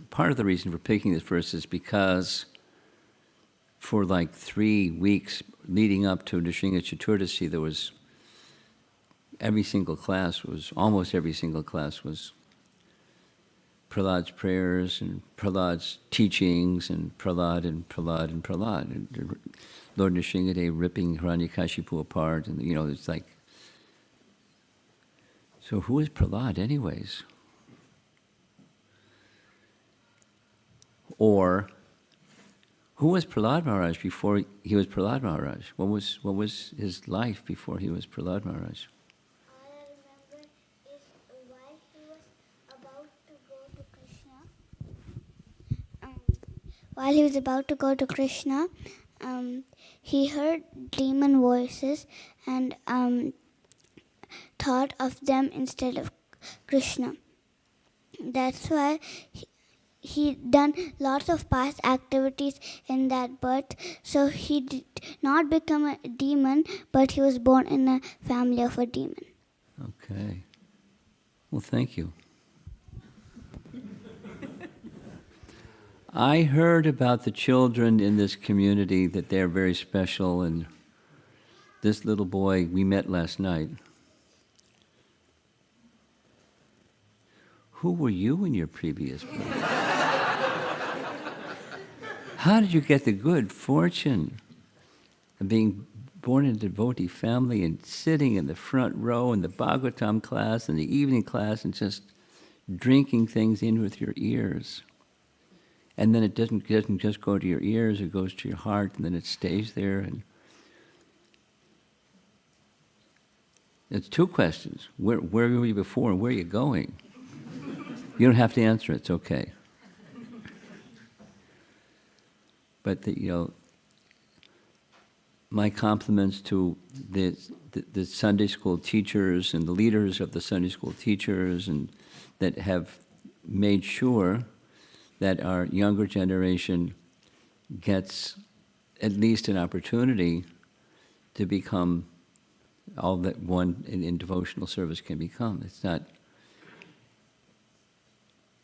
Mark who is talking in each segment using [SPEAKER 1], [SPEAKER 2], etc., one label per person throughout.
[SPEAKER 1] part of the reason for picking this verse is because for like 3 weeks leading up to Nrsimha Chaturdasi, there was almost every single class was Prahlad's prayers and Prahlad's teachings and Prahlad and Prahlad and Prahlad. And Lord Nrsimhadev ripping Hiranyakashipu apart, and it's like, so who is Prahlad anyways? Or who was Prahlad Maharaj before he was Prahlad Maharaj? What was his life before he was Prahlad Maharaj?
[SPEAKER 2] All I remember is while he was about to go to Krishna. While he was about to go to Krishna, he heard demon voices and thought of them instead of Krishna. That's why he done lots of past activities in that birth. So he did not become a demon, but he was born in a family of a demon.
[SPEAKER 1] Okay. Well, thank you. I heard about the children in this community, that they're very special, and this little boy we met last night. Who were you in your previous birth? How did you get the good fortune of being born in a devotee family and sitting in the front row in the Bhagavatam class and the evening class and just drinking things in with your ears? And then it doesn't just go to your ears, it goes to your heart, and then it stays there. And it's 2 questions. Where were you before and where are you going? You don't have to answer it, it's okay. But my compliments to the Sunday school teachers and the leaders of the Sunday school teachers, and that have made sure that our younger generation gets at least an opportunity to become all that one in devotional service can become. It's not.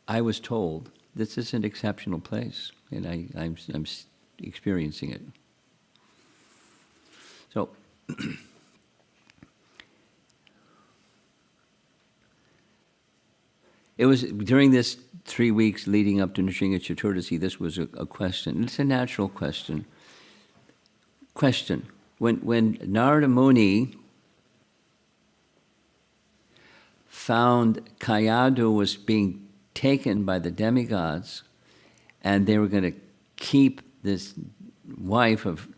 [SPEAKER 1] I was told this is an exceptional place, and I'm experiencing it. So, it was during this 3 weeks leading up to Nrsimha Chaturdasi, this was a question. It's a natural question. When Narada Muni found Kayadu was being taken by the demigods, and they were going to keep this wife of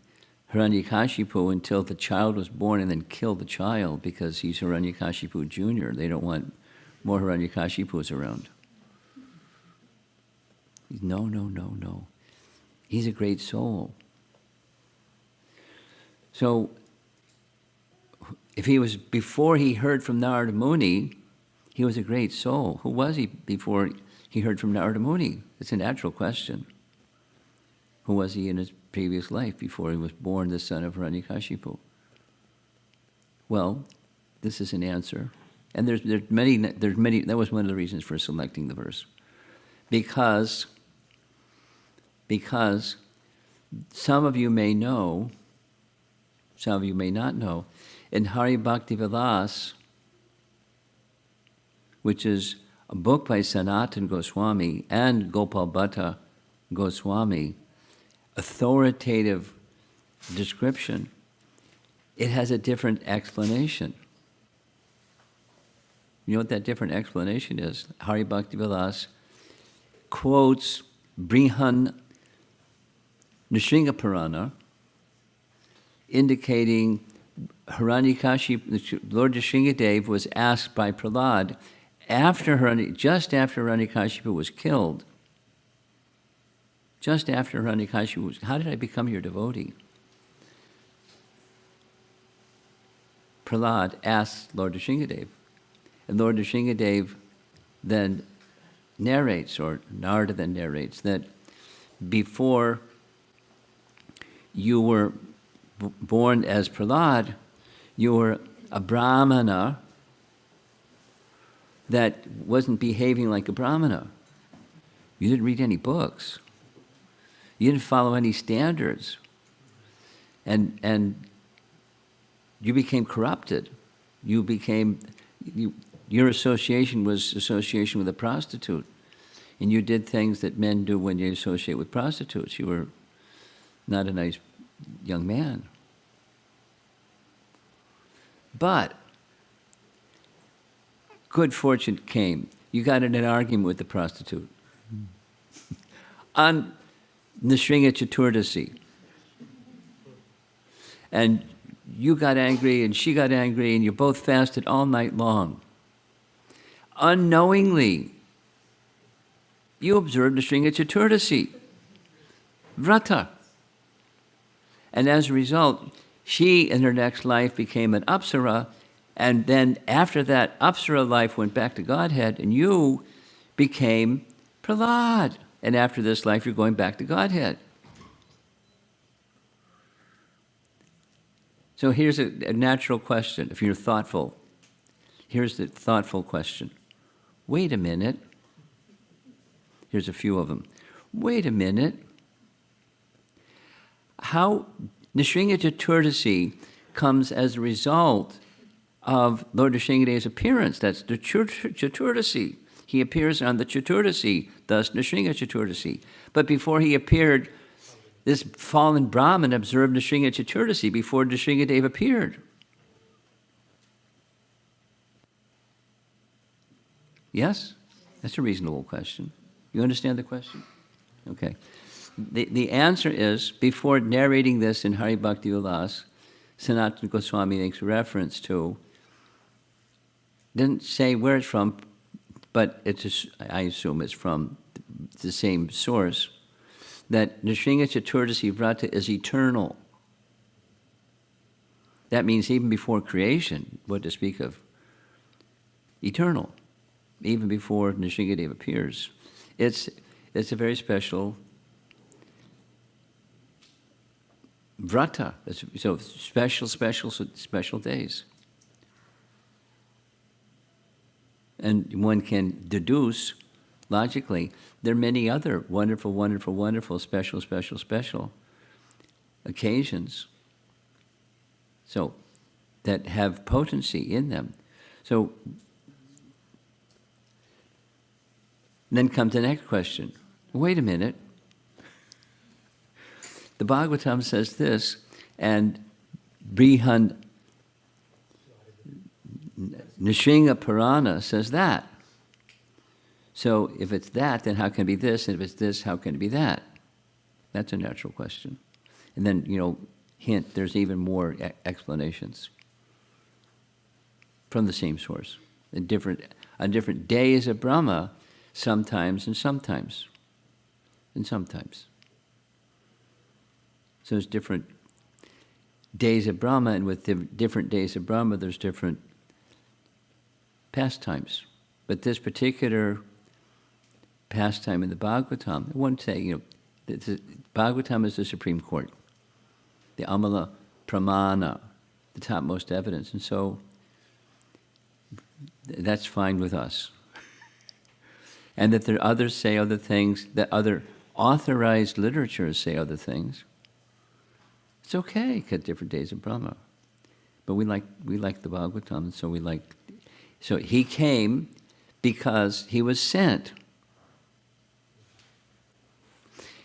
[SPEAKER 1] Hiranyakashipu until the child was born, and then kill the child because he's Hiranyakashipu Jr. They don't want more Hiranyakashipus around. No. He's a great soul. So, if he was, before he heard from Narada Muni, he was a great soul. Who was he before he heard from Narada Muni? It's a natural question. Who was he in his previous life before he was born the son of Hiranyakashipu? Well, this is an answer. And there's many, that was one of the reasons for selecting the verse. Because some of you may know, some of you may not know, in Hari Bhakti Vilas, which is a book by Sanatan Goswami and Gopal Bhatta Goswami, authoritative description, it has a different explanation. You know what that different explanation is? Hari Bhakti Vilas quotes Brihan Nrsimha Purana, indicating Hiranyakashipu, Lord Nrsimhadev was asked by Prahlad just after Hiranyakashipu was killed. Just after Hiranyakashipu was, how did I become your devotee? Prahlad asked Lord Nrsimhadev. And Lord Nrsimhadev then narrates, or Narada then narrates, that before you were born as Prahlad, you were a Brahmana that wasn't behaving like a Brahmana. You didn't read any books. You didn't follow any standards. And you became corrupted. Your association was association with a prostitute. And you did things that men do when you associate with prostitutes. You were not a nice young man. But good fortune came. You got in an argument with the prostitute on Nishringa Chaturdasi. And you got angry and she got angry and you both fasted all night long. Unknowingly, you observed Nishringa Chaturdasi, Vrata. And as a result, she in her next life became an Apsara, and then after that Apsara life went back to Godhead, and you became Prahlad. And after this life, you're going back to Godhead. So here's a natural question, if you're thoughtful. Here's the thoughtful question. Wait a minute. Here's a few of them. Wait a minute. How Nishringa Chaturdasi comes as a result of Lord Nrsingadev's appearance. That's the Chaturdasi. He appears on the Chaturdasi, thus Nrsinga Chaturdasi. But before he appeared, this fallen Brahmin observed Nrsinga Chaturdasi before Nrsingadev appeared. Yes? That's a reasonable question. You understand the question? Okay. The answer is, before narrating this in Hari Bhakti Vilas, Sanatana Goswami makes reference to, didn't say where it's from, but I assume it's from the same source, that Nrsinga Chaturdasi Vrata is eternal. That means even before creation, what to speak of? Eternal. Even before Nrsingadev appears. It's a very special Vrata. So special days. And one can deduce, logically, there are many other wonderful, special occasions. So, that have potency in them. So, then comes the next question. Wait a minute. The Bhagavatam says this, and Brihan Nrsinga Purana says that. So if it's that, then how can it be this? And if it's this, how can it be that? That's a natural question. And then, hint, there's even more explanations from the same source. On different days of Brahma, sometimes and sometimes. And sometimes. So there's different days of Brahma, and with different days of Brahma, there's different pastimes. But this particular pastime in the Bhagavatam, I won't say, the Bhagavatam is the Supreme Court, the Amala Pramana, the topmost evidence. And so that's fine with us. And that there are others say other things, that other authorized literatures say other things. It's okay, because different days of Brahma. But we like the Bhagavatam, and so he came because he was sent.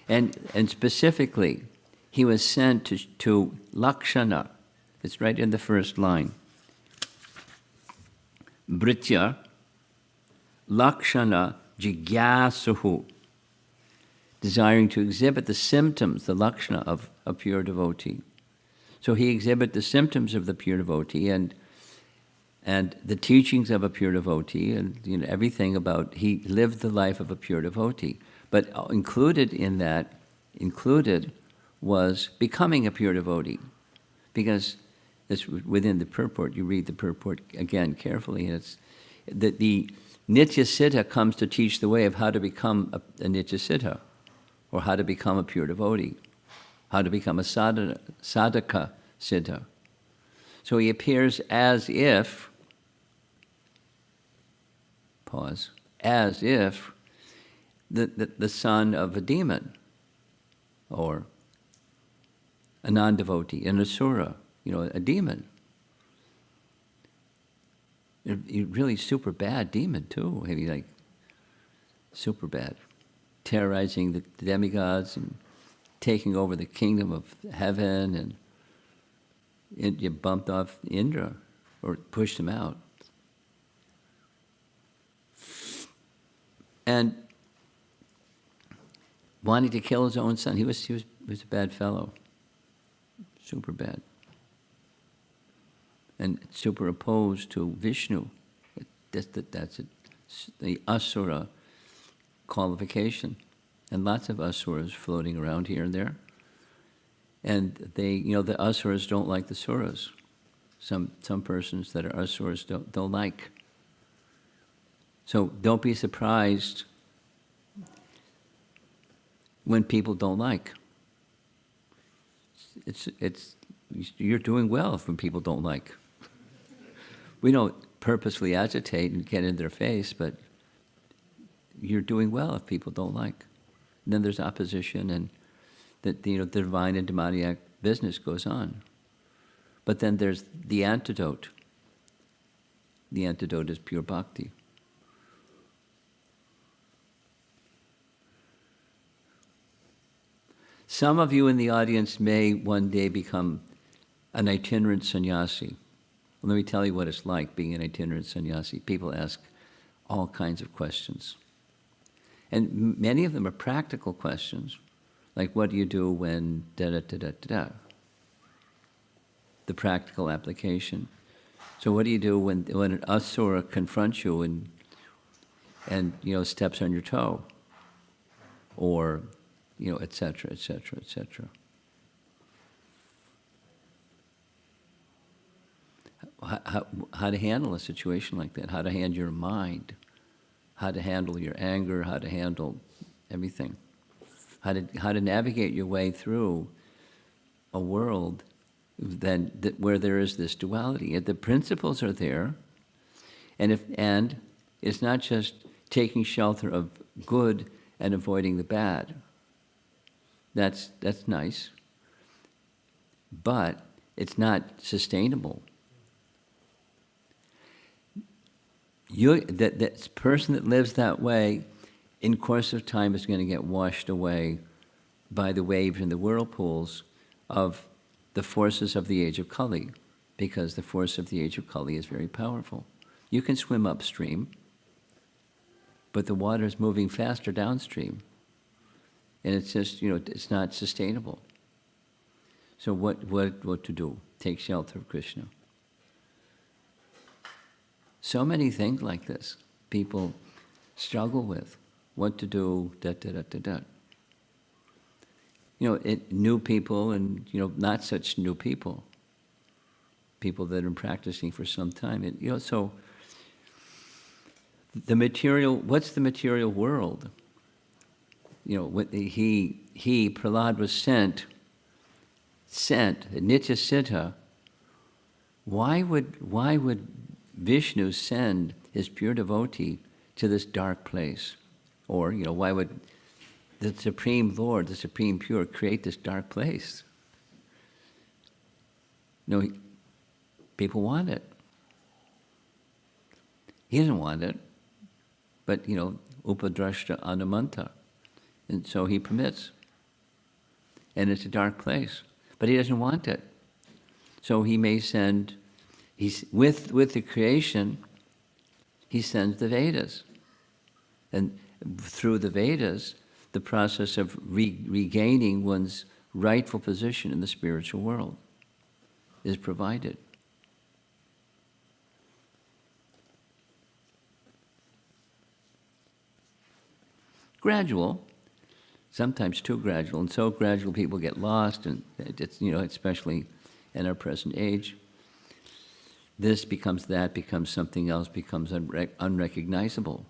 [SPEAKER 1] And specifically, he was sent to Lakshana. It's right in the first line. Britya, Lakshana Jigyasuhu, desiring to exhibit the symptoms, the lakshana of a pure devotee. So he exhibits the symptoms of the pure devotee and the teachings of a pure devotee, and everything about, he lived the life of a pure devotee. But included was becoming a pure devotee, because it's within the purport. You read the purport again carefully, and it's that the Nitya Siddha comes to teach the way of how to become a Nitya Siddha, or how to become a pure devotee, how to become a sadhaka siddha. So he appears as if the son of a demon, or a non-devotee, an asura, a demon. A really super bad demon too, maybe like super bad, terrorizing the demigods and taking over the kingdom of heaven, and you bumped off Indra or pushed him out. And wanting to kill his own son. He was a bad fellow. Super bad. And super opposed to Vishnu. That's it. The asura qualification. And lots of asuras floating around here and there. And they, the asuras don't like the suras. Some persons that are asuras don't like. So don't be surprised when people don't like. You're doing well when people don't like. We don't purposely agitate and get in their face, but you're doing well if people don't like. And then there's opposition, and the divine and demoniac business goes on. But then there's the antidote. The antidote is pure bhakti. Some of you in the audience may one day become an itinerant sannyasi. Well, let me tell you what it's like being an itinerant sannyasi. People ask all kinds of questions. And many of them are practical questions, like what do you do when da-da-da-da-da-da? The practical application. So what do you do when an asura confronts you and steps on your toe? Or et cetera, et cetera, et cetera. How to handle a situation like that, how to handle your mind, how to handle your anger, how to handle everything, how to navigate your way through a world where there is this duality. The principles are there, and it's not just taking shelter of good and avoiding the bad. That's nice, but it's not sustainable. That person that lives that way, in course of time, is going to get washed away by the waves and the whirlpools of the forces of the age of Kali, because the force of the age of Kali is very powerful. You can swim upstream, but the water is moving faster downstream. And it's just, it's not sustainable. So what to do? Take shelter of Krishna. So many things like this people struggle with. What to do, da-da-da-da-da. New people and, not such new people. People that are practicing for some time. So the material, what's the material world? Prahlad was sent, Nitya Siddha. Why would Vishnu send his pure devotee to this dark place? Or, why would the Supreme Lord, the Supreme Pure, create this dark place? People want it. He doesn't want it, but, upadrashta anumanta. And so he permits. And it's a dark place. But he doesn't want it. So he may send, with the creation, he sends the Vedas. And through the Vedas, the process of regaining one's rightful position in the spiritual world is provided. Gradual. Sometimes too gradual, and so gradual people get lost, and it's, especially in our present age. This becomes that, becomes something else, becomes unrecognizable.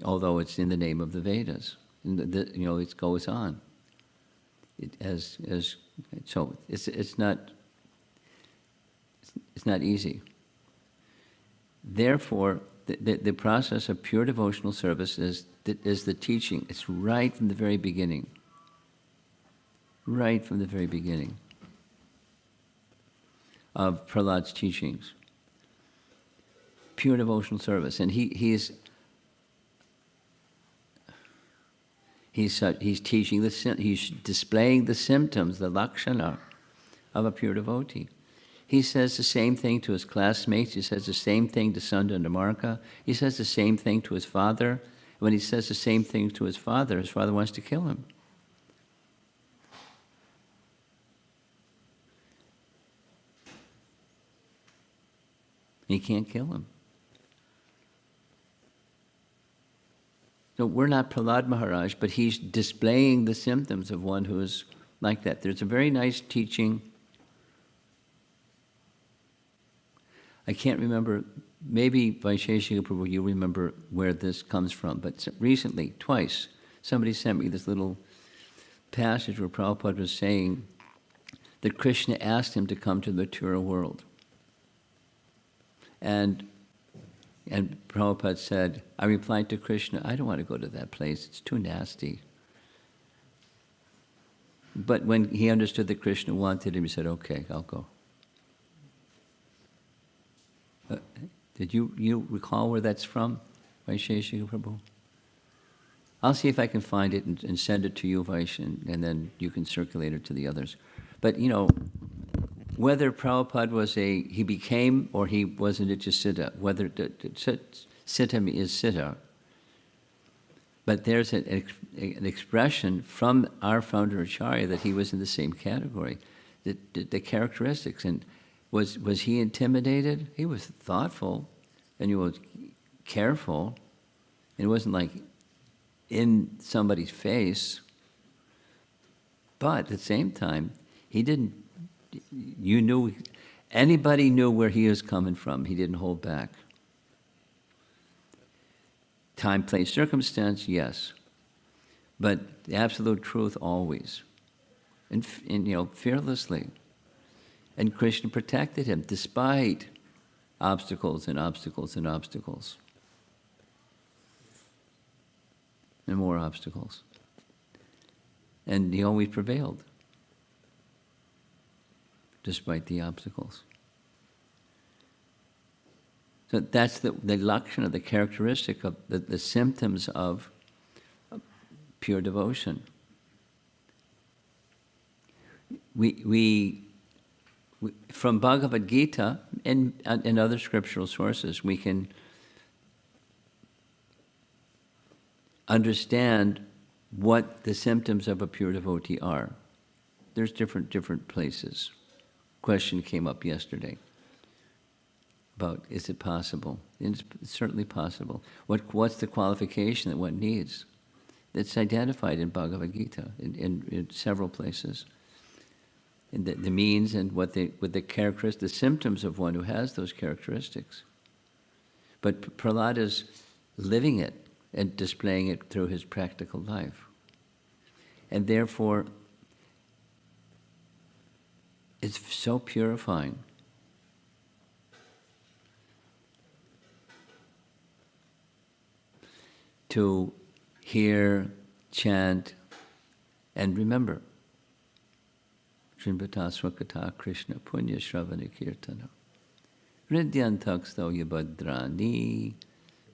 [SPEAKER 1] Although it's in the name of the Vedas, and it goes on. So it's not easy. Therefore, the process of pure devotional service is the teaching. It's right from the very beginning. Right from the very beginning of Prahlad's teachings. Pure devotional service. And he's teaching he's displaying the symptoms, the lakshana of a pure devotee. He says the same thing to his classmates. He says the same thing to Sunda and Marka. He says the same thing to his father. When he says the same thing to his father wants to kill him. He can't kill him. So we're not Prahlad Maharaj, but he's displaying the symptoms of one who is like that. There's a very nice teaching. I can't remember, maybe Vaisheshika Prabhu, you remember where this comes from, but recently, twice, somebody sent me this little passage where Prabhupada was saying that Krishna asked him to come to the material world. And Prabhupada said, I replied to Krishna, I don't want to go to that place, it's too nasty. But when he understood that Krishna wanted him, he said, okay, I'll go. Did you recall where that's from, Vaisheshika Prabhu? I'll see if I can find it and send it to you, Vaish, and then you can circulate it to the others. But, whether Prabhupada he became or he was a Nityasiddha, whether Siddha is Siddha, but there's an expression from our founder Acharya that he was in the same category, the characteristics. And was he intimidated? He was thoughtful, and he was careful. It wasn't like in somebody's face, but at the same time, he didn't. Anybody knew where he was coming from. He didn't hold back. Time, place, circumstance, yes, but the absolute truth always, and fearlessly. And Krishna protected him despite obstacles and obstacles and obstacles. And more obstacles. And he always prevailed, despite the obstacles. So that's the lakshana, the characteristic of the symptoms of pure devotion. We from Bhagavad Gita and other scriptural sources, we can understand what the symptoms of a pure devotee are. There's different places. Question came up yesterday about, is it possible? It's certainly possible. What's the qualification that one needs? It's identified in Bhagavad Gita in several places. In the means and what the characteristics, the symptoms of one who has those characteristics. But Prahlad is living it and displaying it through his practical life. And therefore, it's so purifying. To hear, chant, and remember. Shrimbhata Swakata Krishna Punya Shravana Kirtana. Ridyantaksto Yabhadrani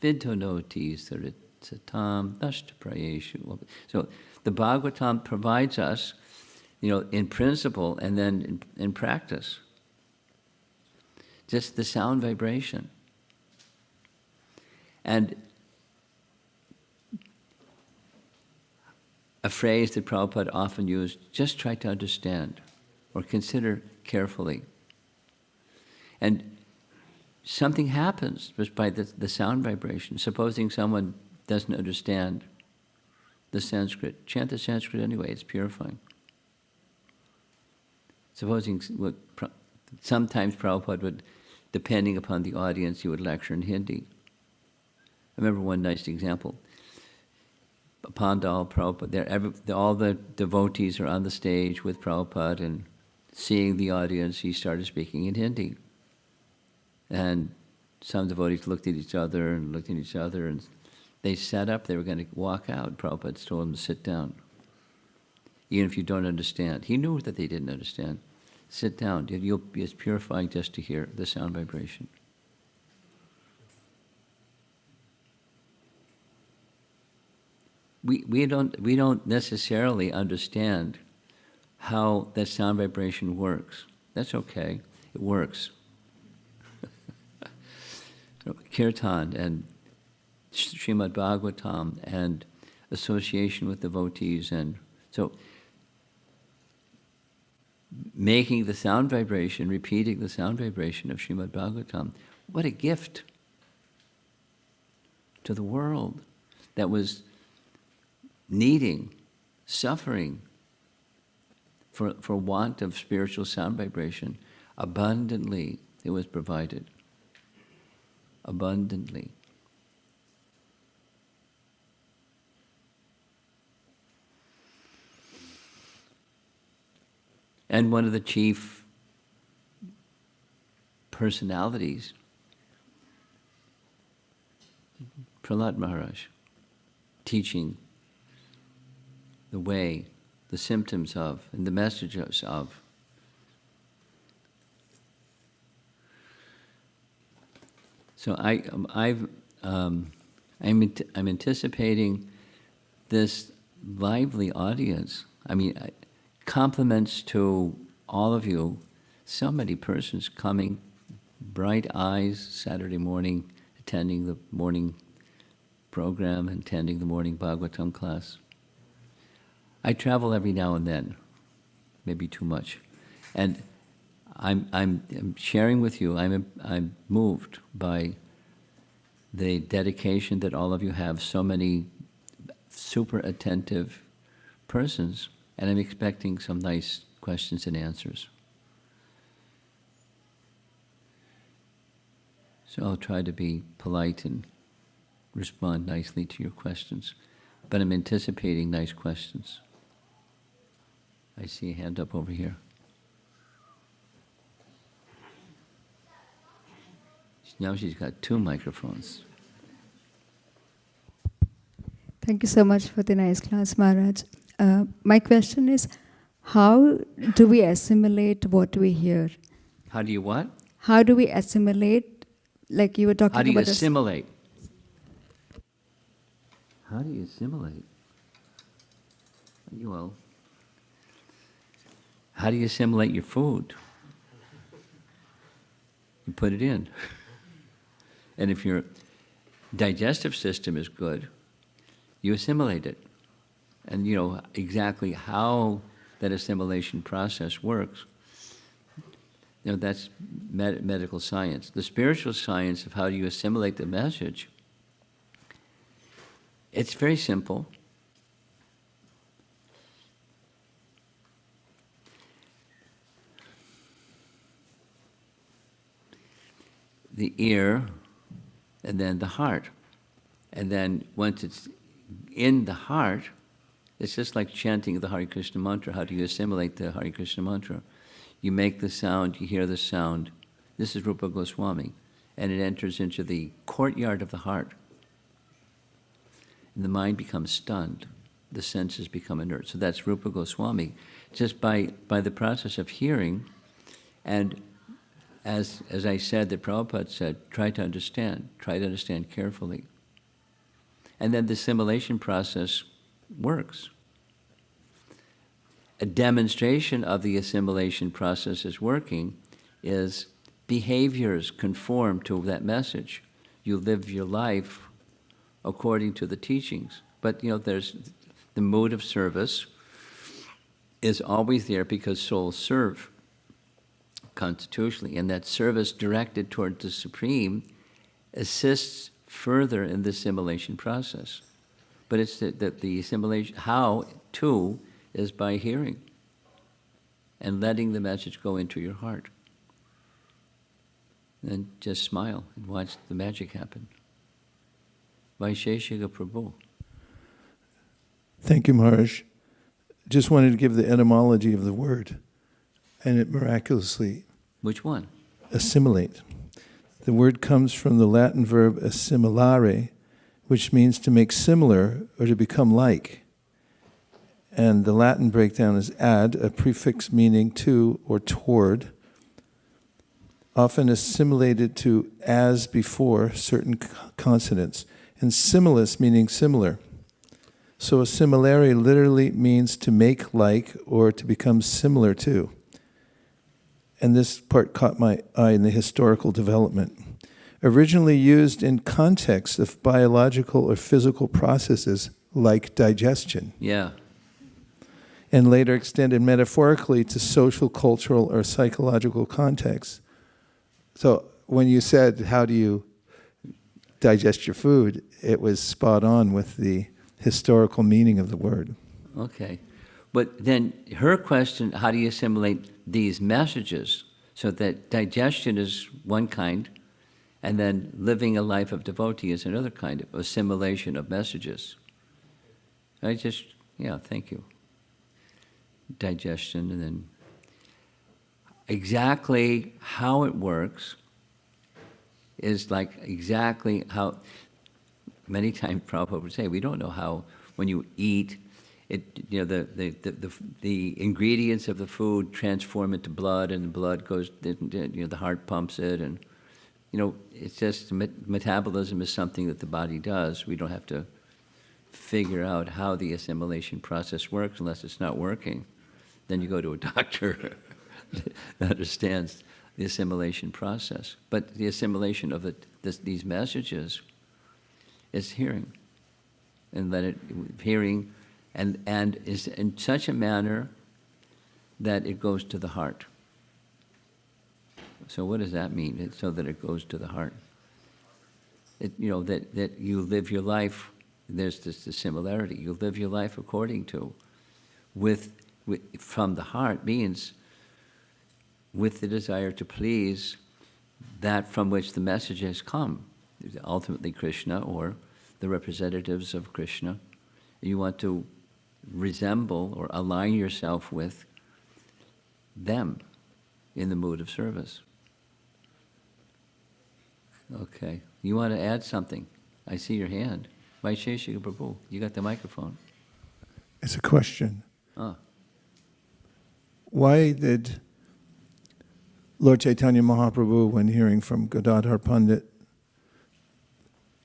[SPEAKER 1] Vidhonoti Saritsatam Nashtaprayeshu. So the Bhagavatam provides us, in principle and then in practice, just the sound vibration. And a phrase that Prabhupada often used, just try to understand or consider carefully. And something happens just by the sound vibration. Supposing someone doesn't understand the Sanskrit, chant the Sanskrit anyway, it's purifying. Supposing, sometimes Prabhupada would, depending upon the audience, he would lecture in Hindi. I remember one nice example. Pandal, Prabhupada, all the devotees are on the stage with Prabhupada, and seeing the audience, he started speaking in Hindi. And some devotees looked at each other and looked at each other, and they sat up. They were going to walk out. Prabhupada told them to sit down. Even if you don't understand. He knew that they didn't understand. Sit down. It's purifying just to hear the sound vibration. We don't necessarily understand how that sound vibration works. That's okay. It works. Kirtan and Srimad Bhagavatam and association with devotees, and so making the sound vibration, repeating the sound vibration of Srimad Bhagavatam, what a gift to the world that was needing, suffering for want of spiritual sound vibration. Abundantly it was provided. Abundantly. And one of the chief personalities, Prahlad Maharaj, teaching the way, the symptoms of, and the messages of. So I'm anticipating this lively audience. I mean, compliments to all of you. So many persons coming, bright eyes, Saturday morning, attending the morning program, attending the morning Bhagavatam class. I travel every now and then, maybe too much, and I'm sharing with you. I'm moved by the dedication that all of you have. So many super attentive persons, and I'm expecting some nice questions and answers. So I'll try to be polite and respond nicely to your questions, but I'm anticipating nice questions. I see a hand up over here. Now she's got 2 microphones.
[SPEAKER 3] Thank you so much for the nice class, Maharaj. My question is, how do we assimilate what we hear?
[SPEAKER 1] How do you what?
[SPEAKER 3] How do we assimilate, like you were talking
[SPEAKER 1] How do you
[SPEAKER 3] about
[SPEAKER 1] assimilate? How do you assimilate? Well, how do you assimilate your food? You put it in. And if your digestive system is good, you assimilate it. And you know exactly how that assimilation process works. You know, that's medical science. The spiritual science of how you assimilate the message, it's very simple. The ear, and then the heart. And then once it's in the heart, it's just like chanting the Hare Krishna mantra. How do you assimilate the Hare Krishna mantra? You make the sound, you hear the sound. This is Rupa Goswami. And it enters into the courtyard of the heart. And the mind becomes stunned. The senses become inert. So that's Rupa Goswami. Just by the process of hearing, and as I said, that Prabhupada said, try to understand carefully. And then the assimilation process works. A demonstration of the assimilation process is working is behaviors conform to that message. You live your life according to the teachings. But, you know, there's the mode of service is always there because souls serve constitutionally, and that service directed toward the Supreme assists further in the assimilation process. But it's that the assimilation, how to, is by hearing and letting the message go into your heart. And just smile and watch the magic happen. Vaisheshika Prabhu.
[SPEAKER 4] Thank you, Maharaj. Just wanted to give the etymology of the word, and it miraculously
[SPEAKER 1] Which one?
[SPEAKER 4] assimilate. The word comes from the Latin verb assimilare, which means to make similar or to become like. And the Latin breakdown is ad, a prefix meaning to or toward, often assimilated to as before certain consonants, and similis meaning similar. So assimilare literally means to make like or to become similar to. And this part caught my eye in the historical development. Originally used in context of biological or physical processes like digestion,
[SPEAKER 1] Yeah.
[SPEAKER 4] and later extended metaphorically to social, cultural, or psychological contexts. So when you said, how do you digest your food, it was spot on with the historical meaning of the word.
[SPEAKER 1] Okay. But then her question, how do you assimilate these messages? So that digestion is one kind, and then living a life of devotee is another kind of assimilation of messages. Thank you. Digestion, and then exactly how it works is like exactly how, many times Prabhupada would say, we don't know how, when you eat, the ingredients of the food transform into blood, and the blood goes, the heart pumps it, and it's just metabolism is something that the body does. We don't have to figure out how the assimilation process works unless it's not working. Then you go to a doctor that understands the assimilation process. But the assimilation of these messages is hearing, and hearing, and is in such a manner that it goes to the heart. So what does that mean? It's so that it goes to the heart. That you live your life. There's this similarity. You live your life according to, from the heart means with the desire to please that from which the message has come, ultimately Krishna or the representatives of Krishna. You want to resemble or align yourself with them in the mood of service. Okay. You want to add something? I see your hand. Vaisheshika Prabhu, you got the microphone.
[SPEAKER 4] It's a question.
[SPEAKER 1] Ah.
[SPEAKER 4] Why did Lord Chaitanya Mahaprabhu, when hearing from Gadadhar Pandit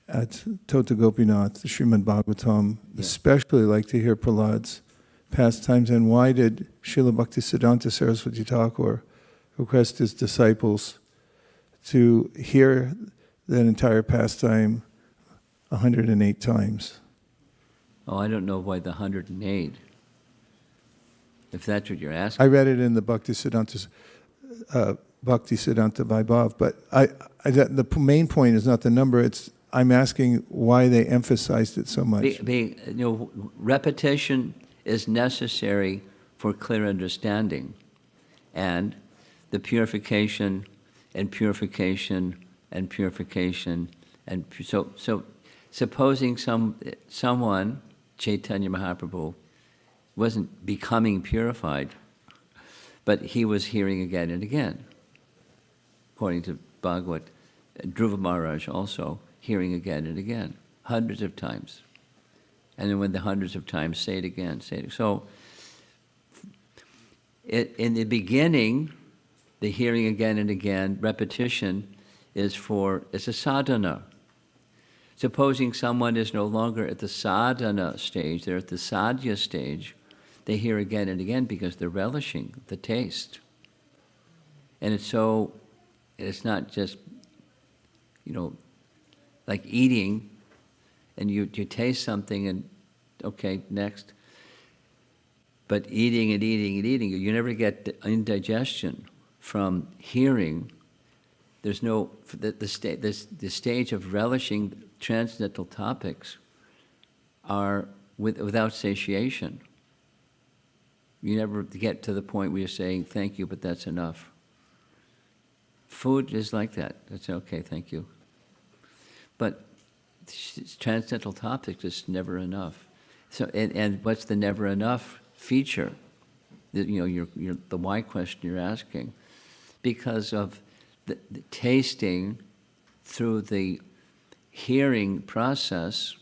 [SPEAKER 4] at Tota Gopinath, the Srimad Bhagavatam, especially like to hear Prahlad's pastimes, and why did Srila Bhaktisiddhanta Saraswati Thakur request his disciples to hear that entire pastime 108 times?
[SPEAKER 1] Oh, I don't know why the 108. If that's what you're asking.
[SPEAKER 4] I read it in the Bhaktisiddhanta Vaibhav, but the main point is not the number. I'm asking why they emphasized it so much.
[SPEAKER 1] Repetition is necessary for clear understanding, and the purification and purification and purification, and so supposing someone, Chaitanya Mahaprabhu, wasn't becoming purified, but he was hearing again and again, according to Bhagavad, Dhruva Maharaj also hearing again and again, hundreds of times. And then when the hundreds of times, say it again, say it. So in the beginning, the hearing again and again, repetition it's a sadhana. Supposing someone is no longer at the sadhana stage, they're at the sadhya stage, they hear again and again because they're relishing the taste. And it's not just, like eating, and you taste something and, okay, next. But eating and eating and eating, you never get indigestion from hearing. There's no, the stage of relishing transcendental topics are without satiation. You never get to the point where you're saying, thank you, but that's enough. Food is like that. That's okay, thank you. But transcendental topics is never enough. So, and what's the never enough feature? The why question you're asking. Because of the tasting through the hearing process,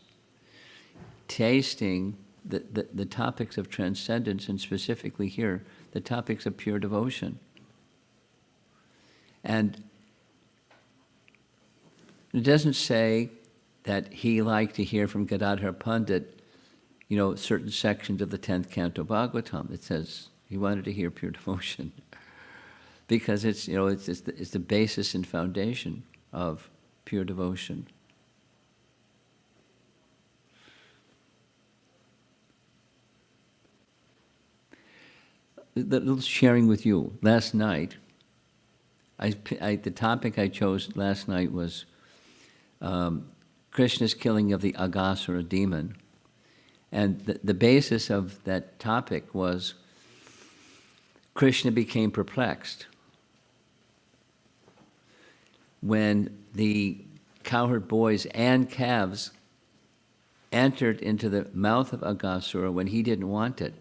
[SPEAKER 1] tasting the topics of transcendence, and specifically here, the topics of pure devotion. And it doesn't say that he liked to hear from Gadadhar Pandit, certain sections of the 10th Canto Bhagavatam. It says he wanted to hear pure devotion because it's the basis and foundation of pure devotion. The little sharing with you last night. The topic I chose last night was Krishna's killing of the Aghasura demon. And the basis of that topic was Krishna became perplexed when the cowherd boys and calves entered into the mouth of Aghasura when he didn't want it.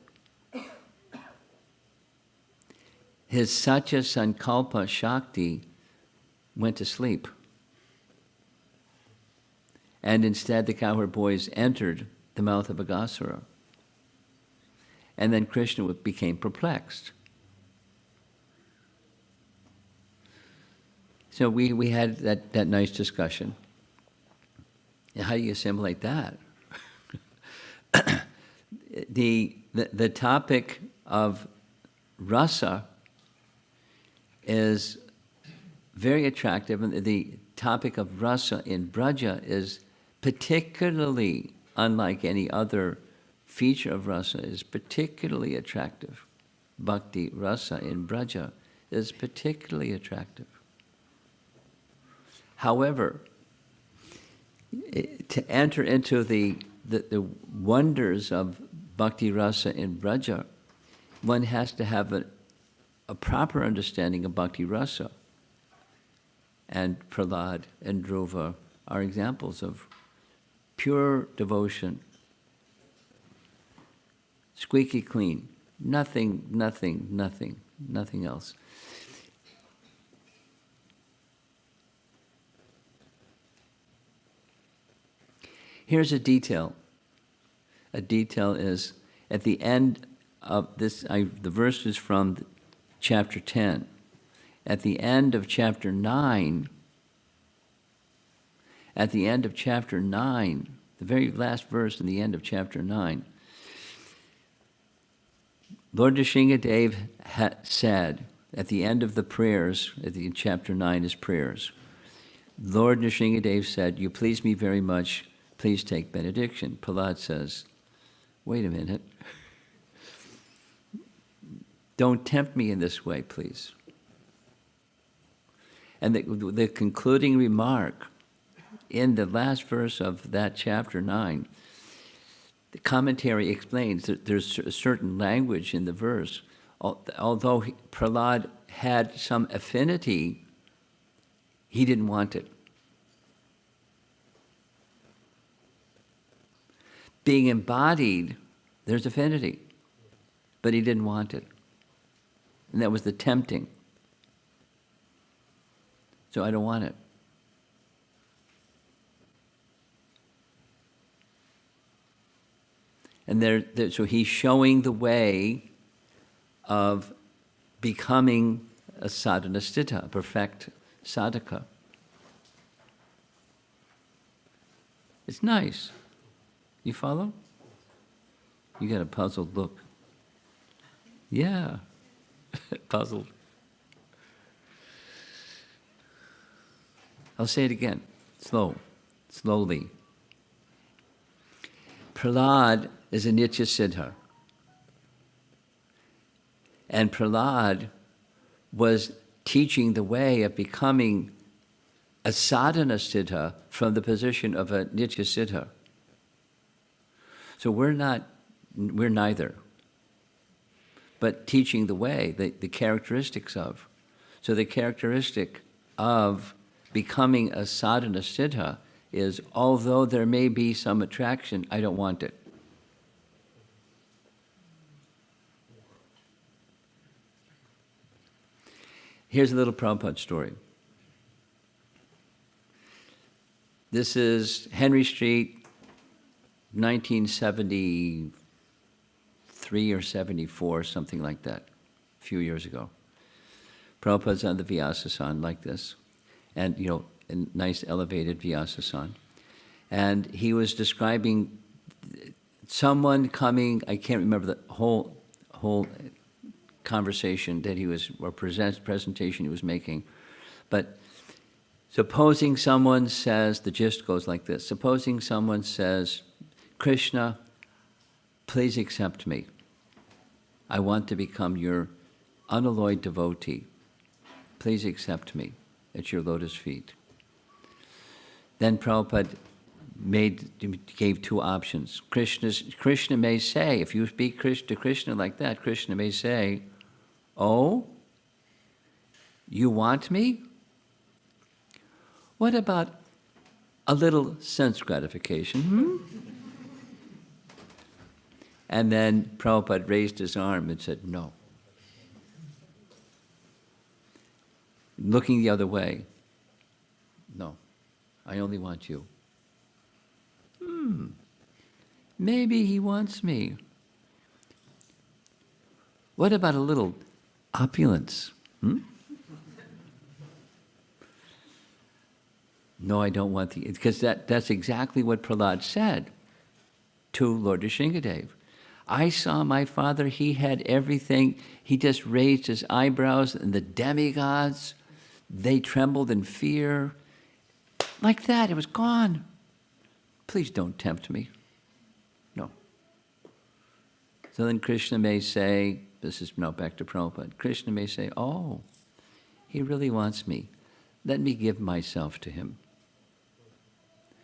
[SPEAKER 1] His Satya Sankalpa Shakti went to sleep. And instead the cowherd boys entered the mouth of Aghasura. And then Krishna became perplexed. So we had that nice discussion. How do you assimilate that? The topic of rasa is very attractive, and the topic of rasa in Braja is particularly, unlike any other feature of rasa, is particularly attractive. Bhakti rasa in Braja is particularly attractive. However, to enter into the wonders of bhakti rasa in Braja, one has to have a proper understanding of bhakti rasa. And Prahlad and Dhruva are examples of pure devotion. Squeaky clean. Nothing else. Here's a detail. A detail is at the end of this, the verse is from chapter 10. At the end of chapter 9, the very last verse in the end of chapter 9, Lord Nrsingadev said, at the end of the prayers, in chapter 9 is prayers, Lord Nrsingadev said, "You please me very much, please take benediction." Prahlad says, "Wait a minute. Don't tempt me in this way, please." And the concluding remark in the last verse of that chapter 9, the commentary explains that there's a certain language in the verse. Although Prahlad had some affinity, he didn't want it. Being embodied, there's affinity, but he didn't want it. And that was the tempting. So I don't want it. And so he's showing the way of becoming a sadhana sthita, a perfect sadhaka. It's nice. You follow? You got a puzzled look. Yeah, puzzled. I'll say it again, slowly. Prahlad is a Nitya Siddha. And Prahlad was teaching the way of becoming a sadhana siddha from the position of a Nitya Siddha. So we're neither. But teaching the way, the characteristics of. So the characteristic of becoming a sadhana siddha is, although there may be some attraction, I don't want it. Here's a little Prabhupada story. This is Henry Street, 1973 or 74, something like that, a few years ago. Prabhupada's on the Vyasasana like this, and, a nice elevated Vyasasana. And he was describing someone coming, I can't remember the whole conversation that he was, or presentation he was making, but supposing someone says, the gist goes like this, supposing someone says, Krishna, please accept me. I want to become your unalloyed devotee. Please accept me at your lotus feet. Then Prabhupada gave two options. Krishna may say, if you speak to Krishna like that, Krishna may say, oh, you want me? What about a little sense gratification? And then Prabhupada raised his arm and said, no. Looking the other way, no, I only want you. Maybe he wants me. What about a little opulence? No, I don't want the, because that's exactly what Prahlad said to Lord Nrsingadev. I saw my father, he had everything. He just raised his eyebrows, and the demigods, they trembled in fear. Like that, it was gone. Please don't tempt me. No. So then Krishna may say, this is now back to Prabhupada, Krishna may say, oh, he really wants me. Let me give myself to him.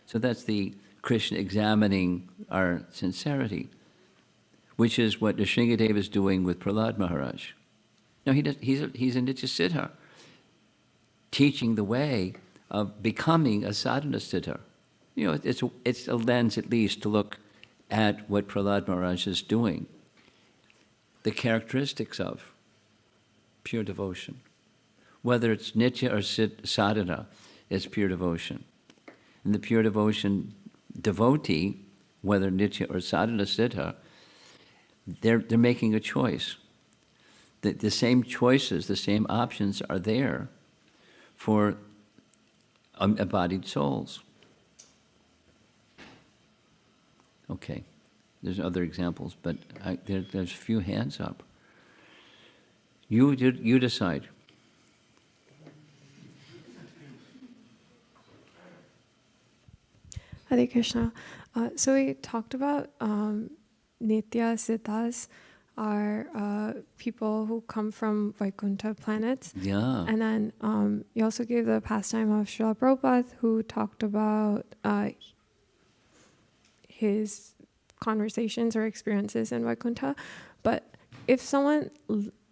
[SPEAKER 1] So that's the Krishna examining our sincerity, which is what Nrsingadev is doing with Prahlad Maharaj. No, he's a Nityasiddha, teaching the way of becoming a sadhana siddha. It's a lens at least to look at what Prahlad Maharaj is doing, the characteristics of pure devotion. Whether it's nitya or sadhana, it's pure devotion. And the pure devotion devotee, whether nitya or sadhana siddha, they're making a choice. The same choices, the same options are there for embodied souls. Okay, there's other examples, but there's a few hands up. You decide.
[SPEAKER 5] Hare Krishna. So we talked about Nitya Siddhas are people who come from Vaikuntha planets.
[SPEAKER 1] Yeah.
[SPEAKER 5] And then you also gave the pastime of Srila Prabhupada, who talked about his conversations or experiences in Vaikuntha. But if someone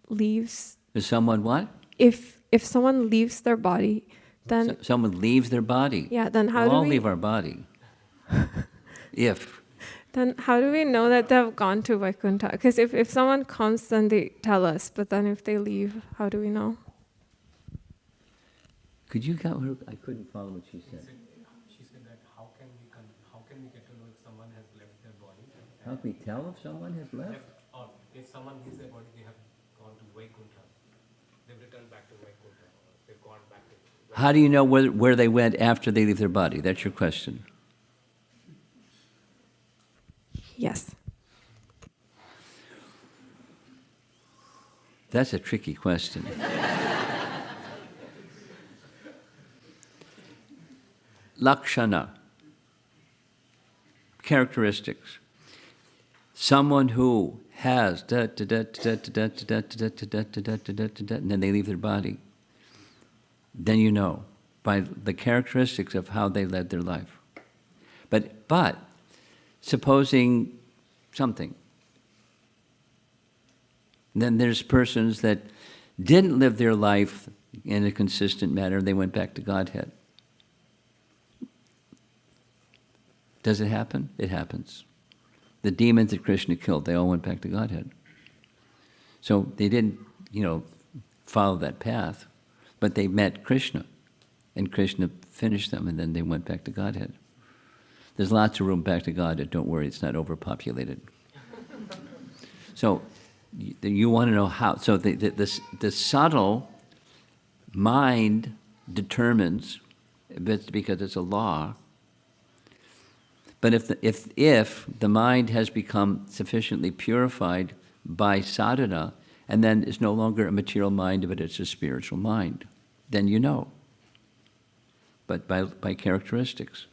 [SPEAKER 5] leaves...
[SPEAKER 1] Is someone what?
[SPEAKER 5] If someone leaves their body, then...
[SPEAKER 1] Someone leaves their body.
[SPEAKER 5] Yeah, then how do we...
[SPEAKER 1] all leave our body.
[SPEAKER 5] Then how do we know that they've gone to Vaikuntha? Because if someone comes, then they tell us. But then if they leave, how do we know?
[SPEAKER 1] Could you count her? I couldn't follow what she said.
[SPEAKER 6] She said that how can we get to know if someone has left their body?
[SPEAKER 1] How can we tell if someone has left?
[SPEAKER 6] Or if someone leaves their body, they have gone to Vaikuntha. They've returned back to Vaikuntha. Or they've gone back to Vaikuntha.
[SPEAKER 1] How do you know where they went after they leave their body? That's your question.
[SPEAKER 5] Yes.
[SPEAKER 1] That's a tricky question. Lakshana, characteristics. Someone who has and then they leave their body. Then you know by the characteristics of how they led their life. But supposing something. Then there's persons that didn't live their life in a consistent manner. They went back to Godhead. Does it happen? It happens. The demons that Krishna killed, they all went back to Godhead. So they didn't, follow that path, but they met Krishna. And Krishna finished them, and then they went back to Godhead. There's lots of room back to Godhead. Don't worry, it's not overpopulated. So you want to know how. So the subtle mind determines, because it's a law. But if the mind has become sufficiently purified by sadhana, and then it's no longer a material mind, but it's a spiritual mind, then you know. But by characteristics.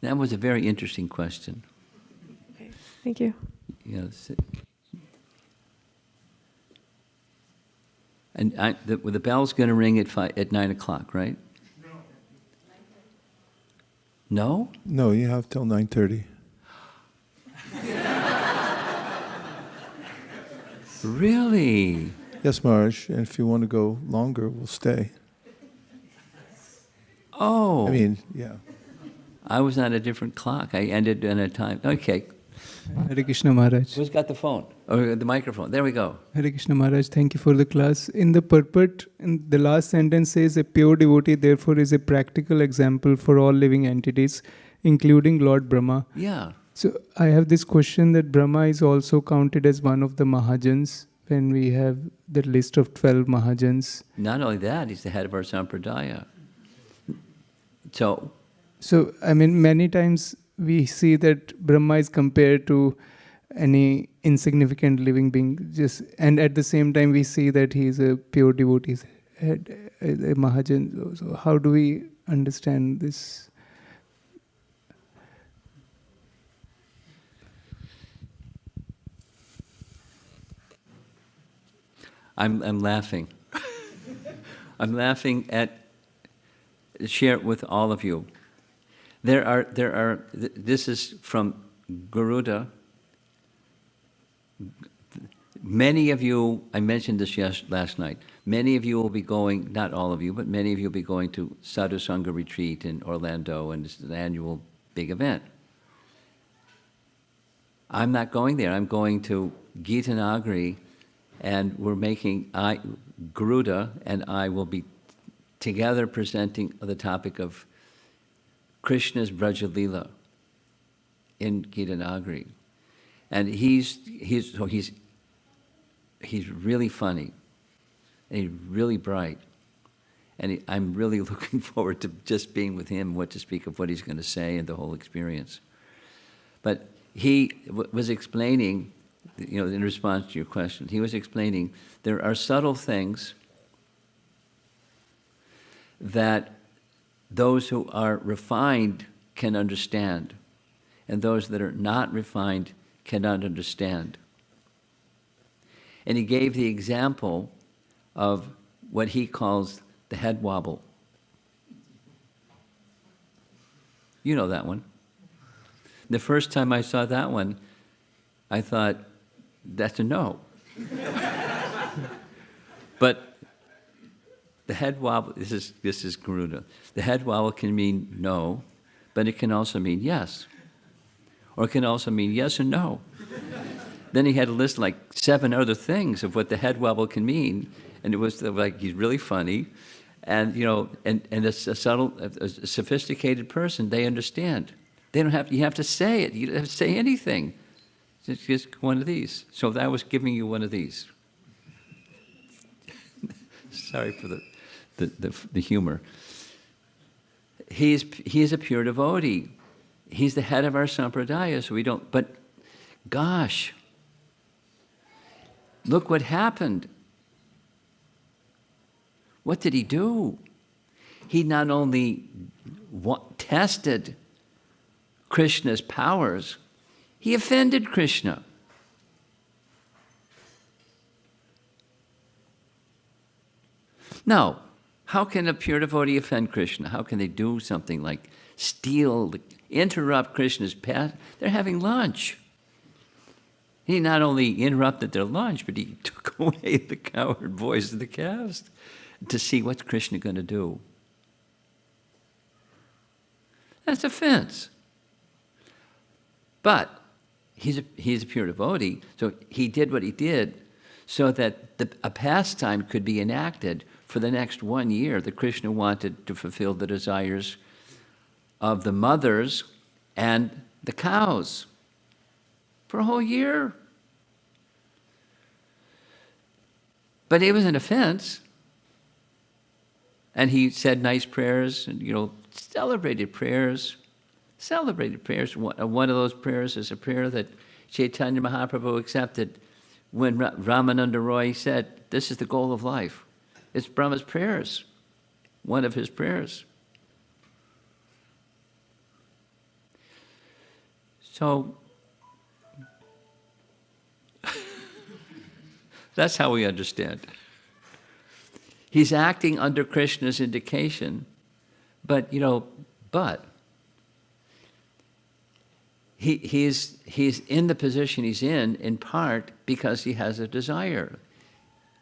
[SPEAKER 1] That was a very interesting question.
[SPEAKER 5] Okay, thank you.
[SPEAKER 1] Yes. And the bell's going to ring at 9 o'clock, right? No.
[SPEAKER 4] No, you have till 9:30.
[SPEAKER 1] Really?
[SPEAKER 4] Yes, Maharaj. And if you want to go longer, we'll stay.
[SPEAKER 1] Oh.
[SPEAKER 4] I mean, yeah.
[SPEAKER 1] I was on a different clock. I ended in a time. Okay.
[SPEAKER 7] Hare Krishna Maharaj.
[SPEAKER 1] Who's got the phone? Or the microphone? There we go.
[SPEAKER 7] Hare Krishna Maharaj, thank you for the class. In the purport, in the last sentence says, a pure devotee therefore is a practical example for all living entities, including Lord Brahma.
[SPEAKER 1] Yeah.
[SPEAKER 7] So I have this question that Brahma is also counted as one of the Mahajans when we have the list of 12 Mahajans.
[SPEAKER 1] Not only that, he's the head of our sampradaya.
[SPEAKER 7] So, I mean, many times we see that Brahma is compared to any insignificant living being, and at the same time we see that he is a pure devotee, a Mahajan. So how do we understand this?
[SPEAKER 1] I'm laughing. I'm laughing share it with all of you. This is from Garuda. Many of you, I mentioned this last night, many of you will be going, not all of you, but many of you will be going to Sadhu Sangha retreat in Orlando, and it's an annual big event. I'm not going there. I'm going to Gita Nagari, and Garuda and I will be together presenting the topic of Krishna's Braja Leela in Gita Nagari. And he's really funny, and he's really bright. And I'm really looking forward to just being with him, what to speak of what he's going to say and the whole experience. But he was explaining, in response to your question, he was explaining there are subtle things that those who are refined can understand, and those that are not refined cannot understand. And he gave the example of what he calls the head wobble. You know that one. The first time I saw that one, I thought, that's a no. But the head wobble, this is Garuda. The head wobble can mean no, but it can also mean yes. Or it can also mean yes and no. Then he had a list like 7 other things of what the head wobble can mean, and it was like he's really funny, and and it's a subtle, a sophisticated person. They understand. They don't have. You have to say it. You don't have to say anything. It's just one of these. So I was giving you one of these. Sorry for the humor. He is a pure devotee. He's the head of our sampradaya, so we don't. But gosh, look what happened. What did he do? He not only tested Krishna's powers, he offended Krishna. Now, how can a pure devotee offend Krishna? How can they do something like interrupt Krishna's path? They're having lunch. He not only interrupted their lunch, but he took away the cowherd voice of the caste to see what's Krishna going to do. That's offense. But he's a pure devotee, so he did what he did so that a pastime could be enacted for the next 1 year that Krishna wanted to fulfill the desires of the mothers and the cows for a whole year. But it was an offense. And he said nice prayers and, celebrated prayers. Celebrated prayers. One of those prayers is a prayer that Chaitanya Mahaprabhu accepted when Ramananda Roy said, this is the goal of life. It's Brahma's prayers, one of his prayers. So, that's how we understand. He's acting under Krishna's indication, but he's in the position he's in part because he has a desire.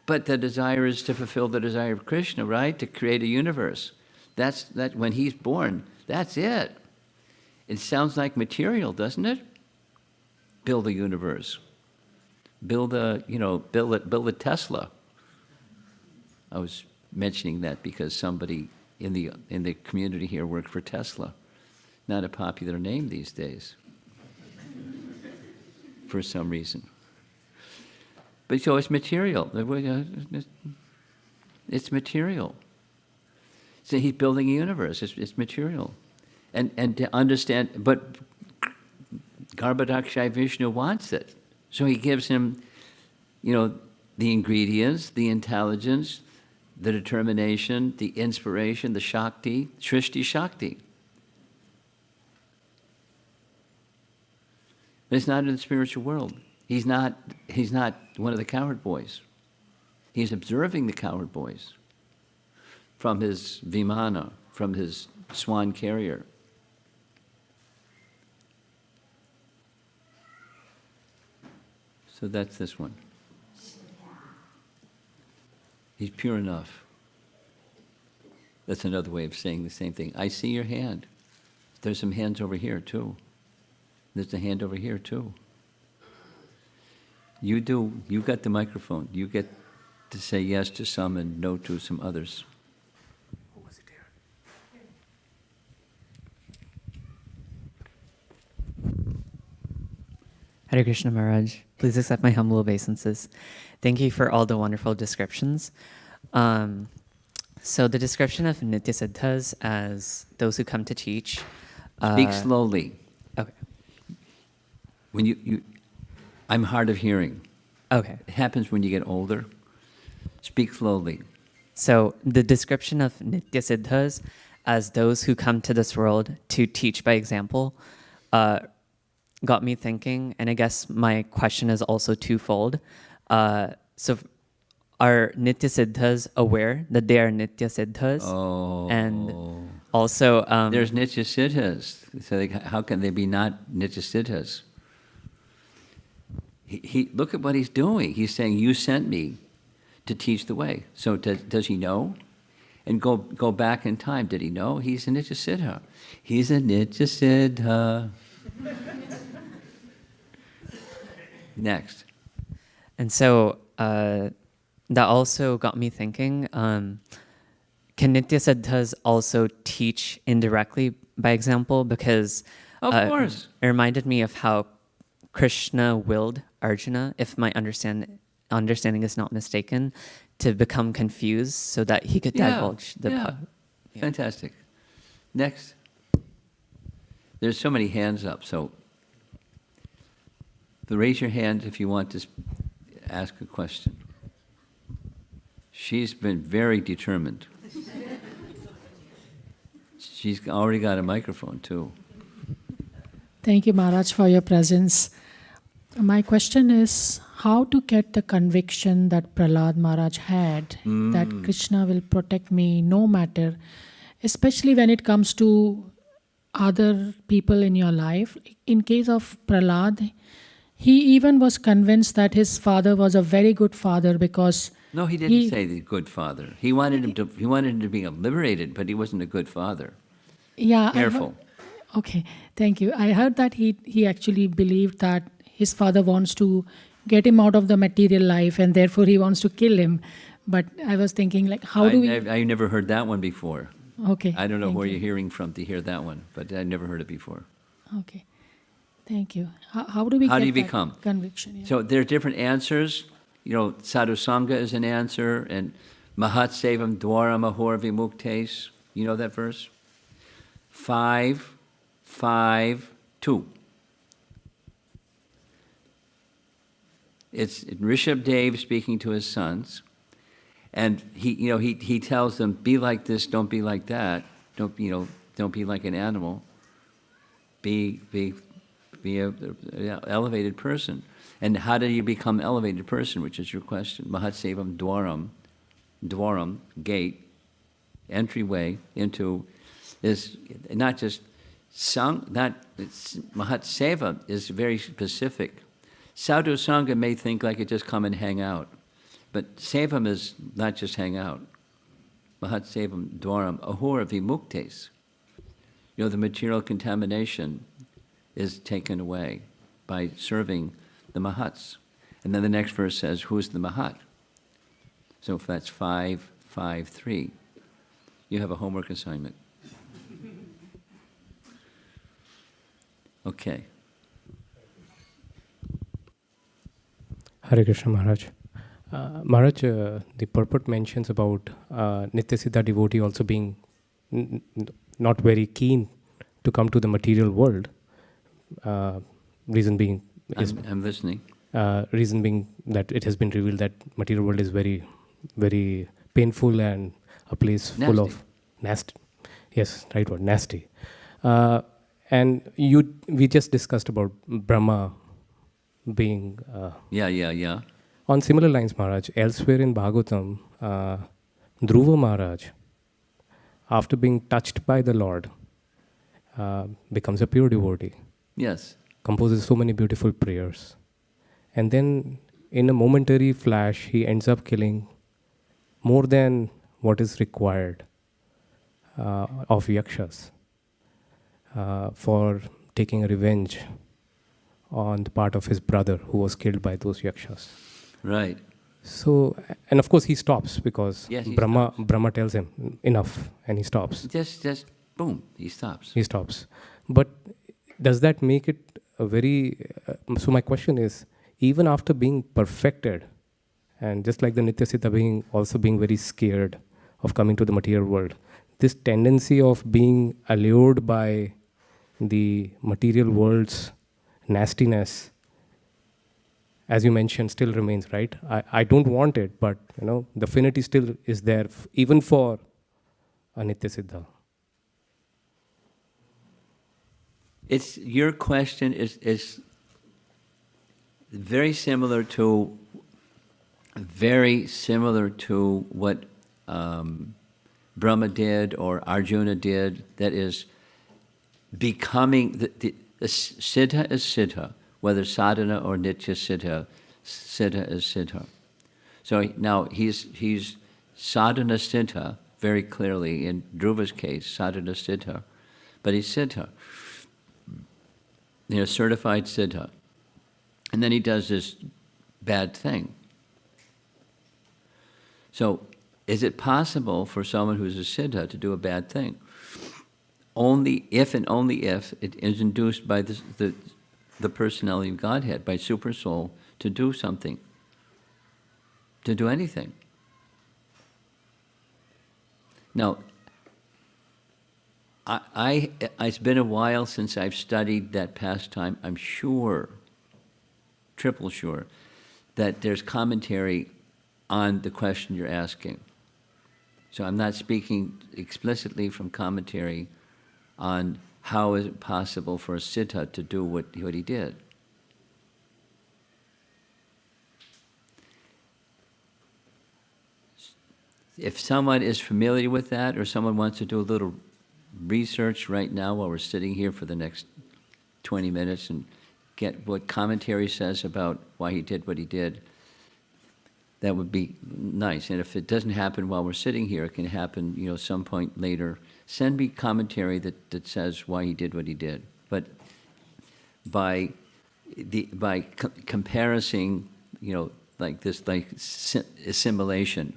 [SPEAKER 1] But the desire is to fulfill the desire of Krishna, right? To create a universe. That when he's born, that's it. It sounds like material, doesn't it? Build a universe. Build a Tesla. I was mentioning that because somebody in the community here worked for Tesla. Not a popular name these days, for some reason. But so it's material. It's material. So he's building a universe. It's material, and to understand. But Garbhodakshai Vishnu wants it, so he gives him, the ingredients, the intelligence, the determination, the inspiration, the Shakti, Shrishti Shakti. But it's not in the spiritual world. He's not one of the cowherd boys. He's observing the cowherd boys from his vimana, from his swan carrier. So that's this one. He's pure enough. That's another way of saying the same thing. I see your hand. There's some hands over here too. There's a hand over here too. You got the microphone. You get to say yes to some and no to some others.
[SPEAKER 6] Who was it here?
[SPEAKER 8] Hare Krishna Maharaj, please accept my humble obeisances. Thank you for all the wonderful descriptions. So the description of Nitya Siddhas as those who come to teach.
[SPEAKER 1] Speak slowly.
[SPEAKER 8] Okay.
[SPEAKER 1] When I'm hard of hearing.
[SPEAKER 8] Okay.
[SPEAKER 1] It happens when you get older. Speak slowly.
[SPEAKER 8] So the description of Nitya Siddhas as those who come to this world to teach by example got me thinking, and I guess my question is also twofold. So are Nitya Siddhas aware that they are Nitya Siddhas?
[SPEAKER 1] Oh.
[SPEAKER 8] And also...
[SPEAKER 1] there's Nitya Siddhas. So how can they be not Nitya Siddhas? He look at what he's doing. He's saying, you sent me to teach the way. So does he know? And go back in time. Did he know? He's a Nitya Siddha. He's a Nitya Siddha. Next.
[SPEAKER 8] And so that also got me thinking, can Nitya Siddhas also teach indirectly by example? Because
[SPEAKER 1] Of course.
[SPEAKER 8] it reminded me of how Krishna willed Arjuna, if my understanding is not mistaken, to become confused so that he could divulge the...
[SPEAKER 1] Yeah. Fantastic. Next. There's so many hands up, so raise your hand if you want to ask a question. She's been very determined. She's already got a microphone, too.
[SPEAKER 9] Thank you, Maharaj, for your presence. My question is how to get the conviction that Prahlad Maharaj had, that Krishna will protect me no matter, especially when it comes to other people in your life. In case of Prahlad, he even was convinced that his father was a very good father because...
[SPEAKER 1] No, he didn't say the good father. He wanted him to be liberated, but he wasn't a good father.
[SPEAKER 9] Yeah.
[SPEAKER 1] Careful.
[SPEAKER 9] Okay, thank you. I heard that he actually believed that his father wants to get him out of the material life and therefore he wants to kill him. But I was thinking, like, how do we...
[SPEAKER 1] I never heard that one before.
[SPEAKER 9] Okay.
[SPEAKER 1] I don't know
[SPEAKER 9] thank
[SPEAKER 1] where
[SPEAKER 9] you.
[SPEAKER 1] you're hearing from to hear that one, but I never heard it before.
[SPEAKER 9] Okay, thank you. How do we
[SPEAKER 1] How
[SPEAKER 9] get
[SPEAKER 1] do you
[SPEAKER 9] that
[SPEAKER 1] become?
[SPEAKER 9] conviction? Yeah.
[SPEAKER 1] So there are different answers. You know, sadhu sangha is an answer, and mahat sevam dwaram ahor vimuktes. You know that verse? 5, 5, 2. It's Rishabh Dev speaking to his sons, and he tells them, be like this, don't be like that. Don't be like an animal. Be a elevated person. And how do you become elevated person, which is your question? Mahat sevam dwaram, gate, entryway into, is not just Mahat seva is very specific. Sadhu sangha may think like it just come and hang out, but sevam is not just hang out. Mahat sevam dwaram ahor vimuktes. You know, the material contamination is taken away by serving the mahats. And then the next verse says, who's the mahat? So if that's 5, 5, 3, you have a homework assignment. Okay.
[SPEAKER 6] Hare Krishna Maharaj. Maharaj, the purport mentions about Nityasiddha devotee also being not very keen to come to the material world. Reason being is
[SPEAKER 1] I'm listening.
[SPEAKER 6] Reason being that it has been revealed that material world is very, very painful and a place full of nasty. Yes, right word, nasty. And we just discussed about Brahma being...
[SPEAKER 1] Yeah.
[SPEAKER 6] On similar lines, Maharaj, elsewhere in Bhagavatam, Dhruva Maharaj, after being touched by the Lord, becomes a pure devotee.
[SPEAKER 1] Yes.
[SPEAKER 6] Composes so many beautiful prayers. And then, in a momentary flash, he ends up killing more than what is required of yakshas for taking a revenge on the part of his brother who was killed by those yakshas.
[SPEAKER 1] Right.
[SPEAKER 6] So, and of course he stops because
[SPEAKER 1] Yes, he
[SPEAKER 6] Brahma tells him enough and he stops.
[SPEAKER 1] Just boom, he stops.
[SPEAKER 6] He stops. But does that make it a very... so my question is, even after being perfected, and just like the Nityasiddha being very scared of coming to the material world, this tendency of being allured by the material world's nastiness, as you mentioned, still remains, right? I don't want it, but the affinity still is there, even for a Nityasiddha.
[SPEAKER 1] Your question is very similar to what Brahma did or Arjuna did. That is becoming the siddha is siddha, whether sadhana or nitya siddha. Siddha is siddha. So now he's sadhana siddha very clearly in Dhruva's case, sadhana siddha, but he's siddha. Certified siddha. And then he does this bad thing. So, is it possible for someone who's a siddha to do a bad thing? Only if and only if it is induced by the personality of Godhead, by super soul, to do something, to do anything. Now, it's been a while since I've studied that pastime. I'm sure, triple sure, that there's commentary on the question you're asking. So I'm not speaking explicitly from commentary on how is it possible for a siddha to do what he did. If someone is familiar with that, or someone wants to do a little research right now while we're sitting here for the next 20 minutes and get what commentary says about why he did what he did, That would be nice. And if it doesn't happen while we're sitting here, it can happen, some point later. Send me commentary that says why he did what he did. But by comparison, like this, like assimilation,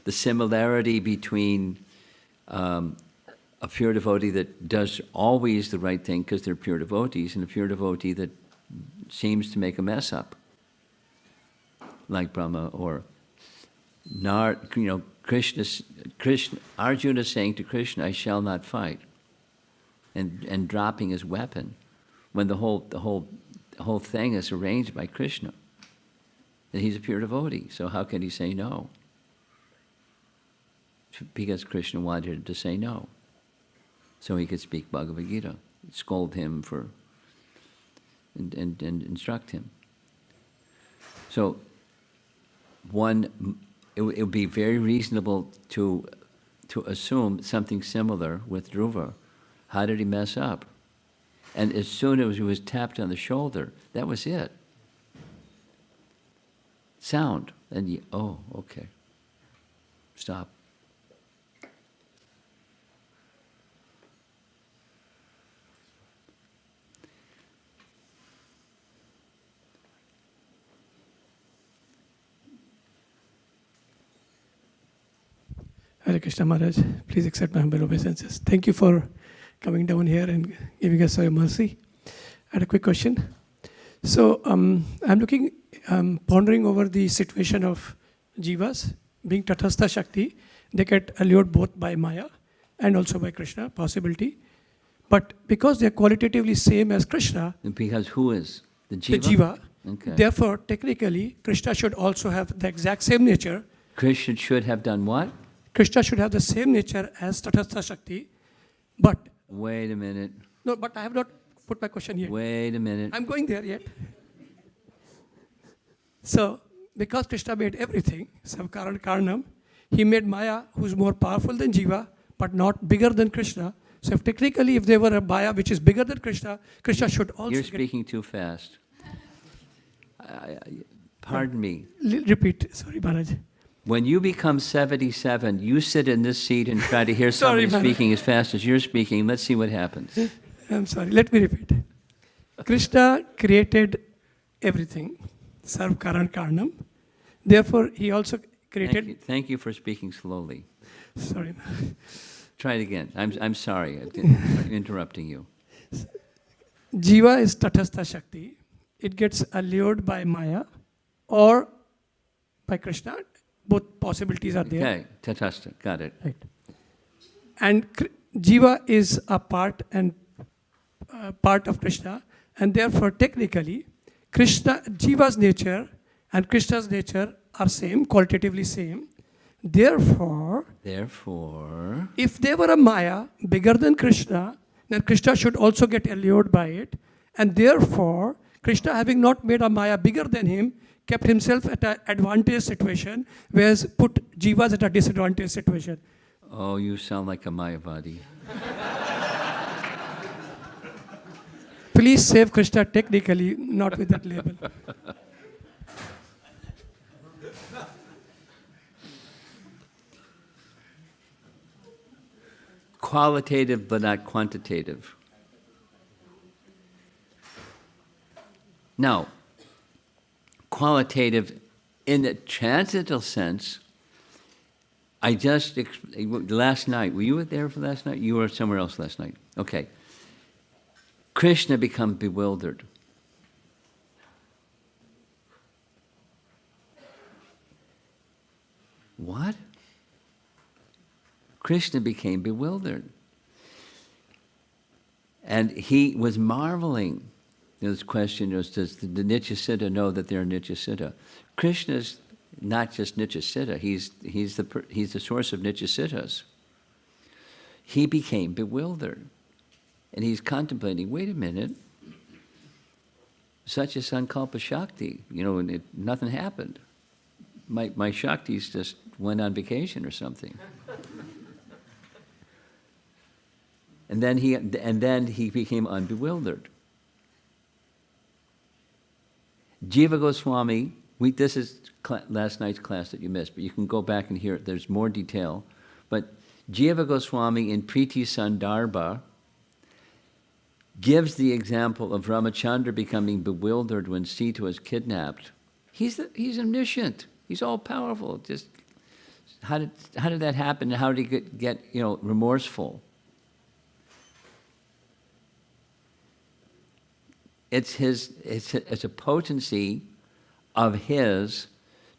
[SPEAKER 1] the similarity between a pure devotee that does always the right thing because they're pure devotees, and a pure devotee that seems to make a mess up, like Brahma, or Krishna, Arjuna saying to Krishna, "I shall not fight," and dropping his weapon, when the whole thing is arranged by Krishna. And he's a pure devotee, so how can he say no? Because Krishna wanted him to say no, so he could speak Bhagavad Gita, scold him and instruct him. So it would be very reasonable to assume something similar with Dhruva. How did he mess up? And as soon as he was tapped on the shoulder, that was it. Sound. And okay. Stop.
[SPEAKER 10] Hare Krishna Maharaj, please accept my humble obeisances. Thank you for coming down here and giving us your mercy. I had a quick question. So I'm pondering over the situation of jivas being Tatastha Shakti. They get allured both by Maya and also by Krishna, possibility. But because they're qualitatively same as Krishna,
[SPEAKER 1] Because who is? The jiva?
[SPEAKER 10] the jiva,
[SPEAKER 1] Okay.
[SPEAKER 10] therefore technically Krishna should also have the exact same nature.
[SPEAKER 1] Krishna should have done what?
[SPEAKER 10] Krishna should have the same nature as Tatastha Shakti, but
[SPEAKER 1] Wait a minute.
[SPEAKER 10] no, but I have not put my question yet.
[SPEAKER 1] Wait a minute.
[SPEAKER 10] I'm going there yet. So, because Krishna made everything, Samkaran Karnam, he made Maya, who's more powerful than Jiva, but not bigger than Krishna. So, if there were a Maya which is bigger than Krishna, Krishna should also
[SPEAKER 1] You're speaking too fast. Pardon me.
[SPEAKER 10] Repeat, sorry, Maharaj.
[SPEAKER 1] When you become 77, you sit in this seat and try to hear
[SPEAKER 10] Sorry,
[SPEAKER 1] somebody
[SPEAKER 10] Maharaj.
[SPEAKER 1] speaking as fast as you're speaking. Let's see what happens.
[SPEAKER 10] I'm sorry, let me repeat. Krishna created everything, Sarvkaran Karnam. Therefore, he also created.
[SPEAKER 1] Thank you for speaking slowly.
[SPEAKER 10] Sorry.
[SPEAKER 1] Try it again. I'm sorry. I'm interrupting you.
[SPEAKER 10] Jiva is Tatastha Shakti. It gets allured by Maya or by Krishna. Both possibilities are there.
[SPEAKER 1] Okay, Tatastha, got it.
[SPEAKER 10] Right. And Jiva is a part of Krishna, and therefore technically, Jiva's nature and Krishna's nature are same, qualitatively same. Therefore, if there were a Maya bigger than Krishna, then Krishna should also get allured by it, and therefore, Krishna, having not made a Maya bigger than him, kept himself at an advantage situation, whereas put jivas at a disadvantage situation.
[SPEAKER 1] Oh, you sound like a Mayavadi.
[SPEAKER 10] Please save Krishna technically, not with that label.
[SPEAKER 1] Qualitative but not quantitative. Now, qualitative in the transcendental sense, last night, were you there for last night? You were somewhere else last night. Okay. Krishna become bewildered. What? Krishna became bewildered. And he was marveling. This question was, does the Nityasiddha know that they're Nityasiddha? Krishna's not just Nityasiddha, he's the source of Nityasiddhas. He became bewildered. And he's contemplating, wait a minute, such a Sankalpa Shakti, and nothing happened. My Shaktis just went on vacation or something. And then he became unbewildered. Jiva Goswami This is last night's class that you missed, but you can go back and hear it. There's more detail. But Jiva Goswami in Priti Sandarbha gives the example of Ramachandra becoming bewildered when Sita was kidnapped. He's omniscient. He's all powerful. Just how did that happen? How did he get remorseful? It's a potency of his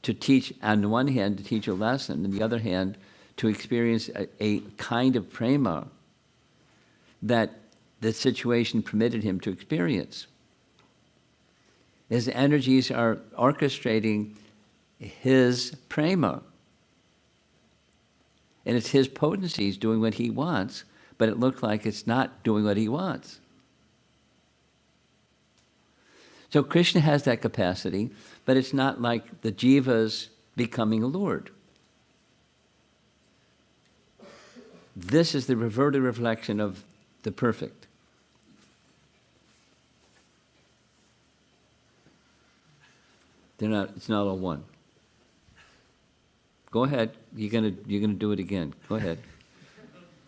[SPEAKER 1] to teach, on the one hand, to teach a lesson, on the other hand, to experience a kind of prema that the situation permitted him to experience. His energies are orchestrating his prema. And it's his potencies doing what he wants, but it looks like it's not doing what he wants. So Krishna has that capacity, but it's not like the jivas becoming allured. This is the reverted reflection of the perfect. It's not all one. Go ahead. You're gonna do it again. Go ahead.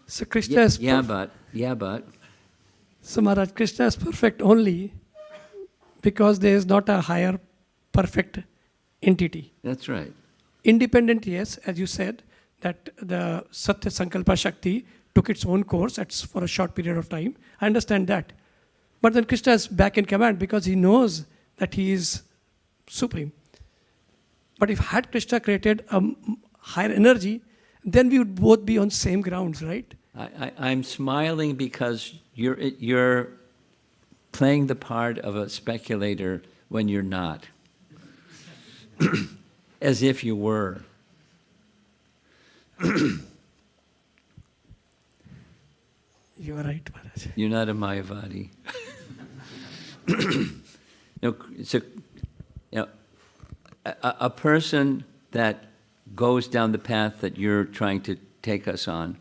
[SPEAKER 10] So Krishna is
[SPEAKER 1] but.
[SPEAKER 10] So Maharaj, Krishna is perfect only because there is not a higher perfect entity.
[SPEAKER 1] That's right.
[SPEAKER 10] Independent, yes, as you said, that the Satya Sankalpa Shakti took its own course for a short period of time. I understand that. But then Krishna is back in command because he knows that he is supreme. But if had Krishna created a higher energy, then we would both be on same grounds, right?
[SPEAKER 1] I'm smiling because you're playing the part of a speculator when you're not. As if you were.
[SPEAKER 10] You are right, Maharaj.
[SPEAKER 1] You're not a Mayavadi. A person that goes down the path that you're trying to take us on,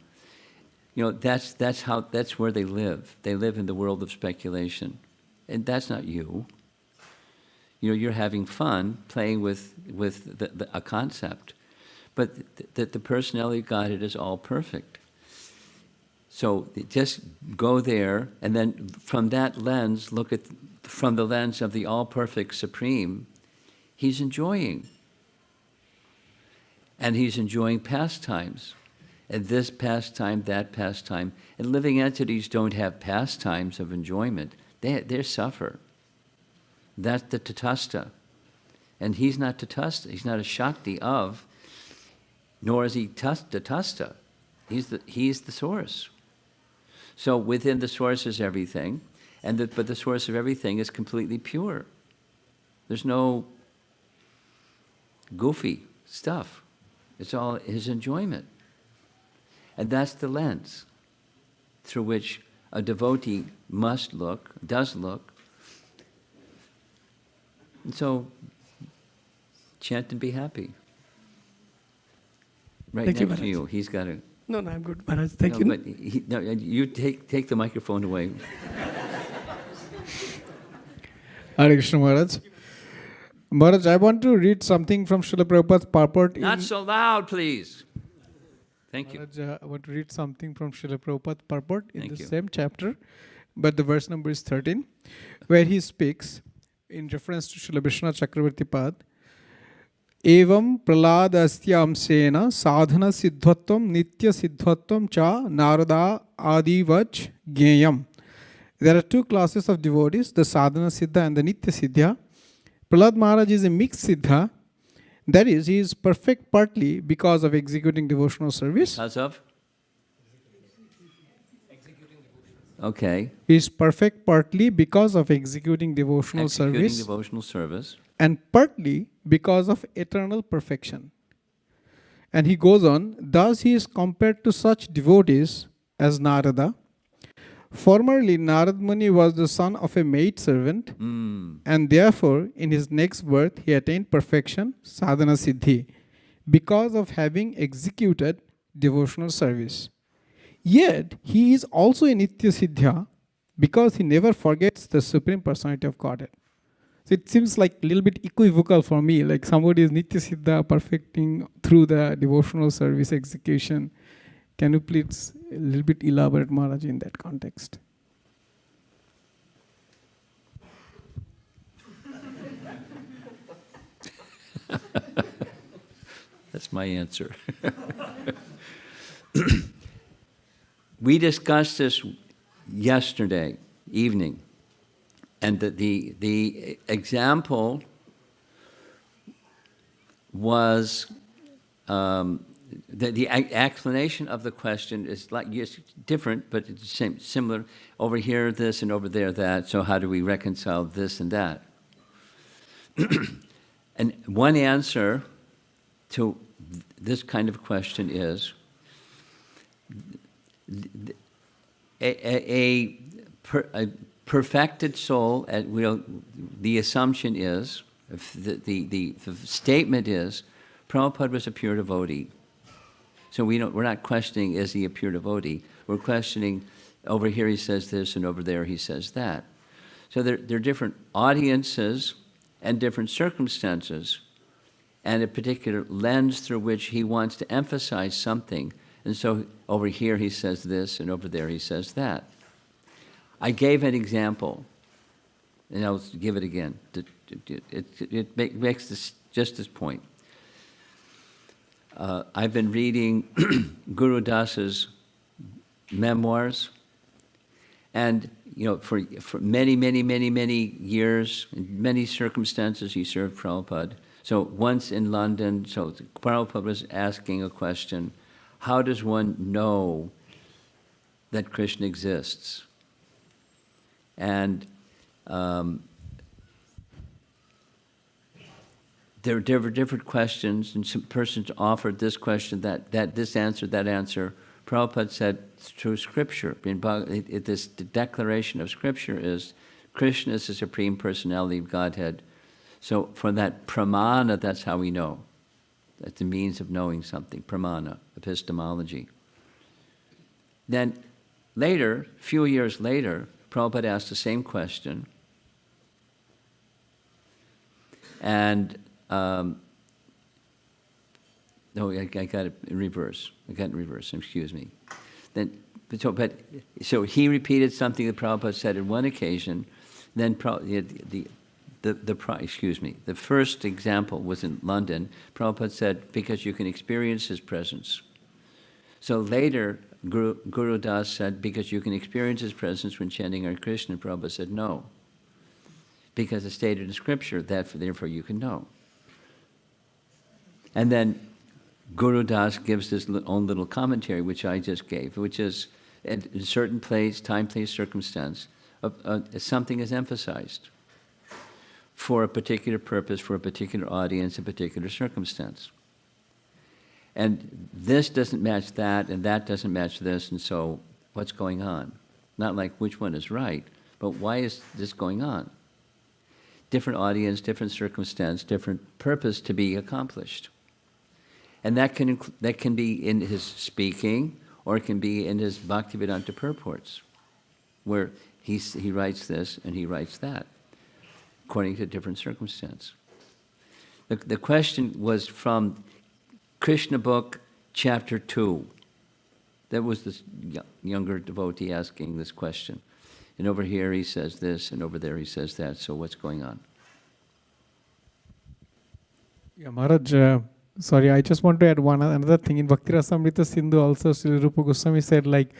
[SPEAKER 1] that's where they live. They live in the world of speculation, and that's not you. You're having fun playing with a concept, but the personality of Godhead is all perfect. So just go there, and then from that lens, look at from the lens of the all-perfect Supreme. He's enjoying. And he's enjoying pastimes. And this pastime, that pastime. And living entities don't have pastimes of enjoyment. They suffer. That's the tatastha. And he's not tatastha. He's not a shakti of, nor is he tatastha. He's the source. So within the source is everything. But the source of everything is completely pure. There's no goofy stuff. It's all his enjoyment. And that's the lens through which a devotee does look. And so, chant and be happy. Right
[SPEAKER 10] Thank
[SPEAKER 1] next
[SPEAKER 10] you,
[SPEAKER 1] to you. He's got a...
[SPEAKER 10] No, I'm good, Maharaj. Thank you.
[SPEAKER 1] But you take the microphone away.
[SPEAKER 11] Hare Krishna Maharaj. Maharaj, I want to read something from Srila Prabhupada's purport.
[SPEAKER 1] Not so loud, please. Thank you.
[SPEAKER 11] Maharaj, I want to read something from Srila Prabhupada's purport in
[SPEAKER 1] Thank
[SPEAKER 11] the
[SPEAKER 1] you.
[SPEAKER 11] same chapter, but the verse number is 13, where he speaks in reference to Srila Vishnu Chakravarti Pad. Evam praladasya amsena sadhana siddhatvam nitya siddhatvam cha narada adivach geyam. There are two classes of devotees, the sadhana siddha and the nitya siddha. Prahlad Maharaj is a mixed siddha. That is, he is perfect partly because of executing devotional service.
[SPEAKER 1] Because of? Okay.
[SPEAKER 11] He is perfect partly because of executing devotional service.
[SPEAKER 1] Devotional service.
[SPEAKER 11] And partly because of eternal perfection. And he goes on, thus he is compared to such devotees as Narada. Formerly, Narad Muni was the son of a maidservant, and therefore, in his next birth, he attained perfection, sadhana siddhi, because of having executed devotional service. Yet, he is also a nitya siddha, because he never forgets the Supreme Personality of Godhead. So it seems like a little bit equivocal for me, like somebody is Nitya Siddha perfecting through the devotional service execution. Can you please a little bit elaborate, Maharaj, in that context?
[SPEAKER 1] That's my answer. We discussed this yesterday evening, and the example was the explanation of the question is like yes, different, but it's similar. Over here, this, and over there, that. So how do we reconcile this and that? And one answer to this kind of question is a perfected soul. The assumption is, the statement is, Prabhupada was a pure devotee. So we're not questioning, is he a pure devotee? We're questioning, over here he says this, and over there he says that. So there are different audiences and different circumstances, and a particular lens through which he wants to emphasize something. And so over here he says this, and over there he says that. I gave an example, and I'll give it again. It makes just this point. I've been reading Guru Das's memoirs, and for many years, in many circumstances, he served Prabhupada. So once in London, so Prabhupada was asking a question: how does one know that Krishna exists? And there were different questions, and some persons offered this question, that this answer, that answer. Prabhupada said, through Scripture, this declaration of Scripture is, Krishna is the Supreme Personality of Godhead. So for that pramana, that's how we know. That's the means of knowing something, pramana, epistemology. Then later, a few years later, Prabhupada asked the same question, and no, I got it in reverse. Excuse me. So he repeated something that Prabhupada said on one occasion. Then the first example was in London. Prabhupada said, because you can experience his presence. So later, Guru Das said, because you can experience his presence when chanting Hare Krishna. Prabhupada said, no. Because it's stated in Scripture, therefore you can know. And then Guru Das gives his own little commentary, which I just gave, which is, in a certain place, time, place, circumstance, something is emphasized for a particular purpose, for a particular audience, a particular circumstance. And this doesn't match that, and that doesn't match this, and so what's going on? Not like which one is right, but why is this going on? Different audience, different circumstance, different purpose to be accomplished. And that can be in his speaking, or it can be in his Bhaktivedanta purports, where he writes this and he writes that, according to different circumstance. The question was from Krishna book, chapter 2. That was this younger devotee asking this question. And over here he says this, and over there he says that, so what's going on?
[SPEAKER 11] Yeah, Maharaj, sorry, I just want to add another thing. In Bhakti Rasamrita Sindhu also, Sri Rupa Goswami said like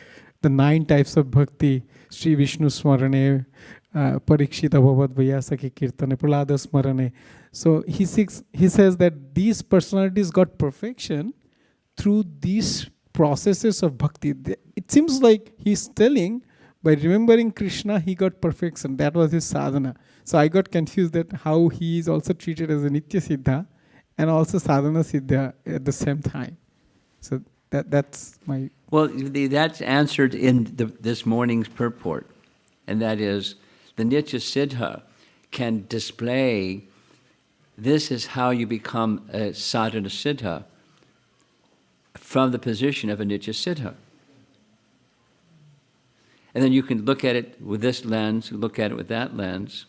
[SPEAKER 11] the 9 types of bhakti, Sri Vishnu Smarane, Parikshita Bhavad Vyasaki Kirtane, Prahlada Smarane. So he says that these personalities got perfection through these processes of bhakti. It seems like he's telling, by remembering Krishna, he got perfection. That was his sadhana. So I got confused that how he is also treated as a Nitya Siddha and also sadhana siddha at the same time. So that's my...
[SPEAKER 1] Well, that's answered in this morning's purport, and that is the Nitya Siddha can display, this is how you become a sadhana siddha from the position of a Nitya Siddha. And then you can look at it with this lens, look at it with that lens,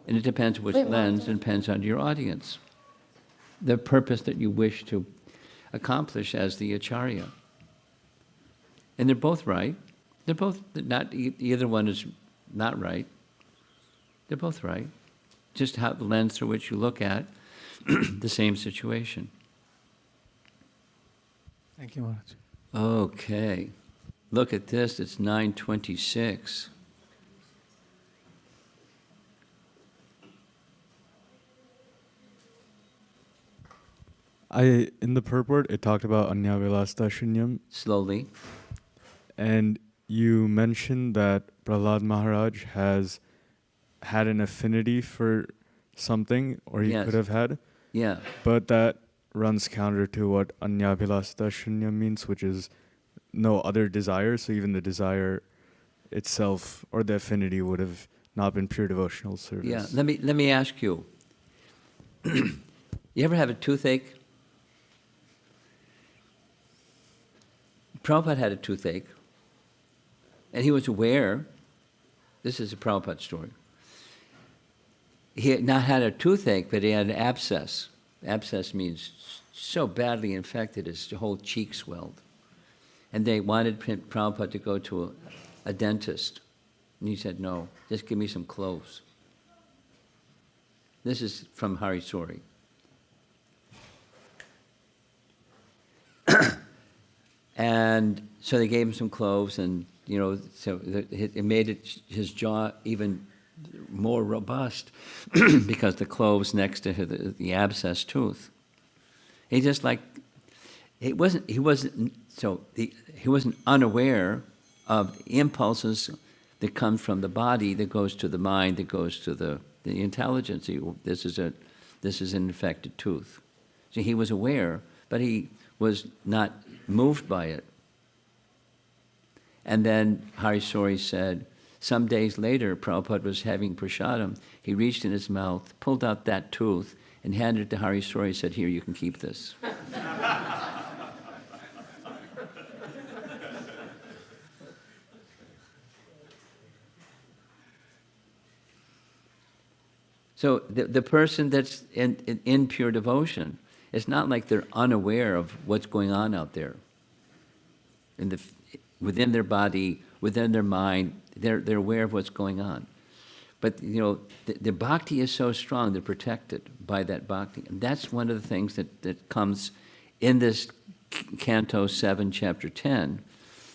[SPEAKER 1] And it depends which lens, and depends on your audience. The purpose that you wish to accomplish as the Acharya. And they're both right. They're both not, either one is not right. They're both right. Just how the lens through which you look at the same situation.
[SPEAKER 7] Thank you, Maharaj.
[SPEAKER 1] Okay. Look at this, it's 9:26.
[SPEAKER 12] In the purport, it talked about Anyavilasta Shunyam,
[SPEAKER 1] Slowly.
[SPEAKER 12] and you mentioned that Prahlad Maharaj has had an affinity for something, or he
[SPEAKER 1] Yes.
[SPEAKER 12] could have had,
[SPEAKER 1] Yeah.
[SPEAKER 12] but that runs counter to what Anyavilasta Shunyam means, which is no other desire, so even the desire itself, or the affinity, would have not been pure devotional service.
[SPEAKER 1] Yeah. Let me ask you. You ever have a toothache? Prabhupada had a toothache, and he was aware, this is a Prabhupada story, he had not had a toothache, but he had an abscess. Abscess means so badly infected his whole cheek swelled. And they wanted Prabhupada to go to a dentist. And he said, no, just give me some cloves. This is from Hari Sori. And so they gave him some cloves, and so it made his jaw even more robust because the cloves next to the abscess tooth. He wasn't unaware of the impulses that come from the body, that goes to the mind, that goes to the intelligence. This is an infected tooth. So he was aware, but he was not moved by it. And then Hari Sori said, some days later, Prabhupada was having prasadam. He reached in his mouth, pulled out that tooth, and handed it to Hari Sori and said, here, you can keep this. So the person that's in pure devotion, it's not like they're unaware of what's going on out there. Within their body, within their mind, they're aware of what's going on. But the bhakti is so strong, they're protected by that bhakti. And that's one of the things that comes in this Canto 7, Chapter 10.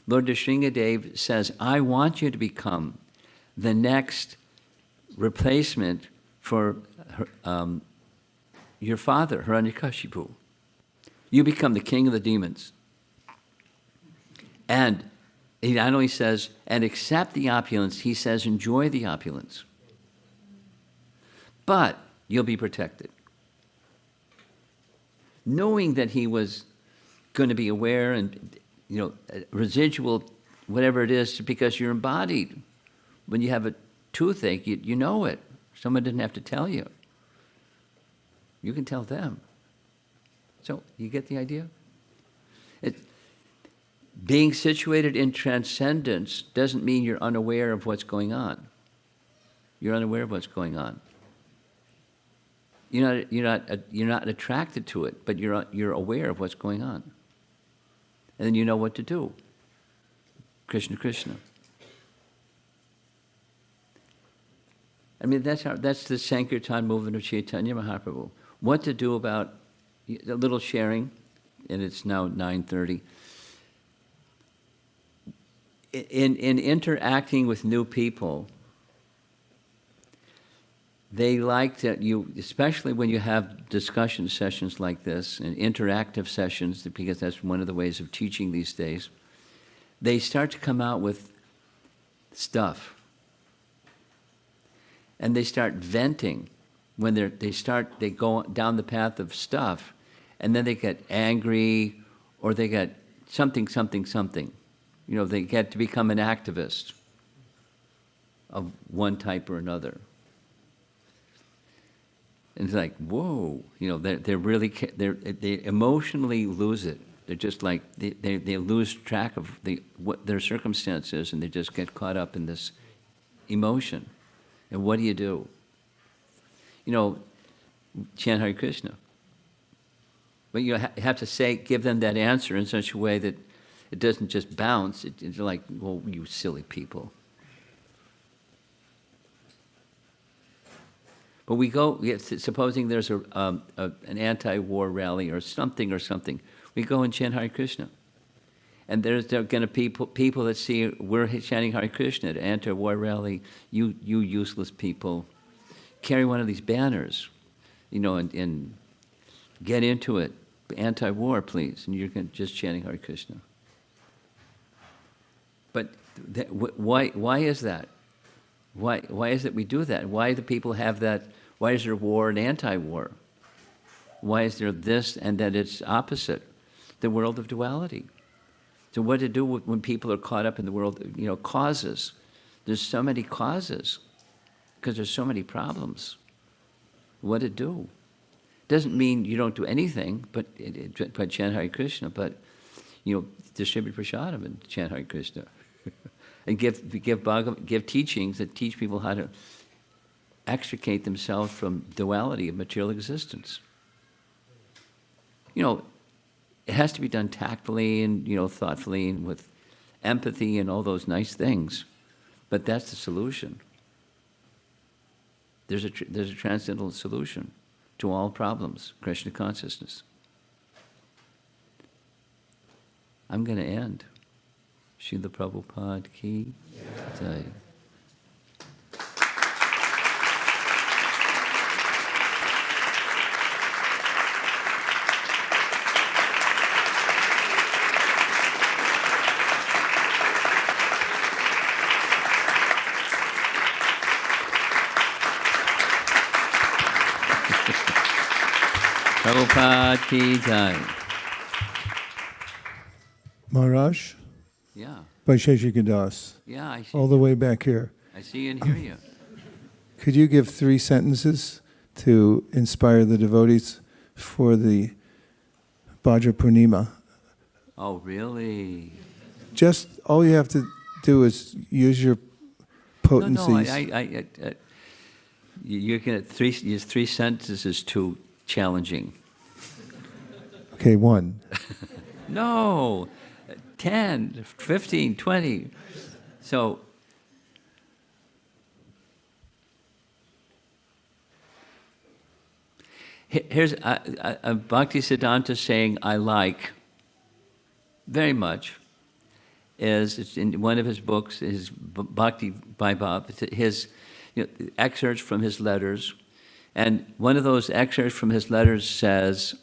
[SPEAKER 1] Lord Nrsingadev says, I want you to become the next replacement for your father, Hiranyakashipu. You become the king of the demons. And he not only says, and accept the opulence, he says, enjoy the opulence. But you'll be protected. Knowing that he was going to be aware and, residual, whatever it is, because you're embodied. When you have a toothache, you know it. Someone didn't have to tell you. You can tell them. So, you get the idea? Being situated in transcendence doesn't mean you're unaware of what's going on. You're unaware of what's going on. You're not attracted to it, but you're aware of what's going on. And then you know what to do. Krishna, Krishna. I mean, that's the Sankirtan movement of Chaitanya Mahaprabhu. What to do about a little sharing, and it's now 9:30. In interacting with new people, they like that you, especially when you have discussion sessions like this and interactive sessions, because that's one of the ways of teaching these days, they start to come out with stuff. And they start venting when they go down the path of stuff, and then they get angry, or they get something. They get to become an activist of one type or another. And it's like, whoa, they emotionally lose it. They're just like, they lose track of what their circumstances, and they just get caught up in this emotion. And what do you do? chant Hare Krishna. But you have to give them that answer in such a way that it doesn't just bounce. It's like, well, you silly people. But supposing there's an anti-war rally or something, we go and chant Hare Krishna. And there are going to be people that see we're chanting Hare Krishna at an anti-war rally. You useless people, carry one of these banners, and get into it. Anti-war, please. And you're just chanting Hare Krishna. But why is that? Why is it we do that? Why do people have that? Why is there war and anti-war? Why is there this and that it's opposite? The world of duality. So what to do when people are caught up in the world, causes. There's so many causes because there's so many problems. What to do? Doesn't mean you don't do anything, but chant Hare Krishna, but, distribute prasadam and chant Hare Krishna. And give teachings that teach people how to extricate themselves from duality of material existence. It has to be done tactfully and, thoughtfully and with empathy and all those nice things. But that's the solution. There's a transcendental solution to all problems, Krishna consciousness. I'm going to end. Srila Prabhupada ki jai. Prabhupada ki jai.
[SPEAKER 4] Maharaj?
[SPEAKER 1] Yeah.
[SPEAKER 4] Vaisheshika Das.
[SPEAKER 1] Yeah, I see.
[SPEAKER 4] All the way back here.
[SPEAKER 1] I see and hear you.
[SPEAKER 4] Could you give 3 sentences to inspire the devotees for the Bhadra Purnima?
[SPEAKER 1] Oh, really?
[SPEAKER 4] Just all you have to do is use your potencies.
[SPEAKER 1] No, you're going to use 3 sentences is too challenging.
[SPEAKER 4] Okay, 1.
[SPEAKER 1] No, 10, 15, 20. So, here's a Bhaktisiddhanta saying I like very much. It's in one of his books, his Bhakti Vaibhav, his excerpts from his letters. And one of those excerpts from his letters says,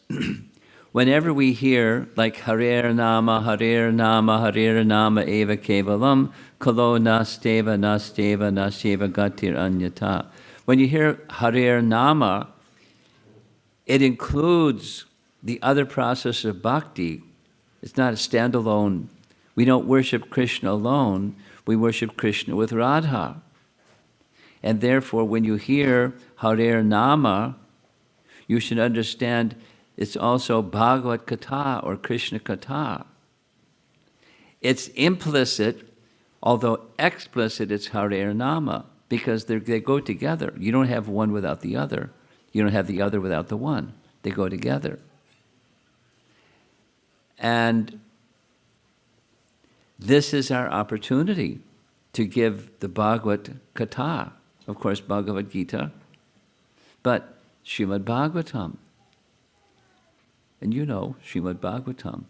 [SPEAKER 1] whenever we hear like Harer Nama, Harer Nama, Harer Nama Eva Kevalam, Kalo Nasteva, Nasteva, Nasteva Gatir Anyata. When you hear Harer Nama, it includes the other process of bhakti. It's not a standalone. We don't worship Krishna alone. We worship Krishna with Radha. And therefore, when you hear Harer Nama, you should understand it's also Bhagavad Katha or Krishna Katha. It's implicit, although explicit, it's Harer Nama, because they go together. You don't have one without the other. You don't have the other without the one. They go together. And this is our opportunity to give the Bhagavad Katha, of course, Bhagavad Gita, but Srimad Bhagavatam. And Srimad Bhagavatam.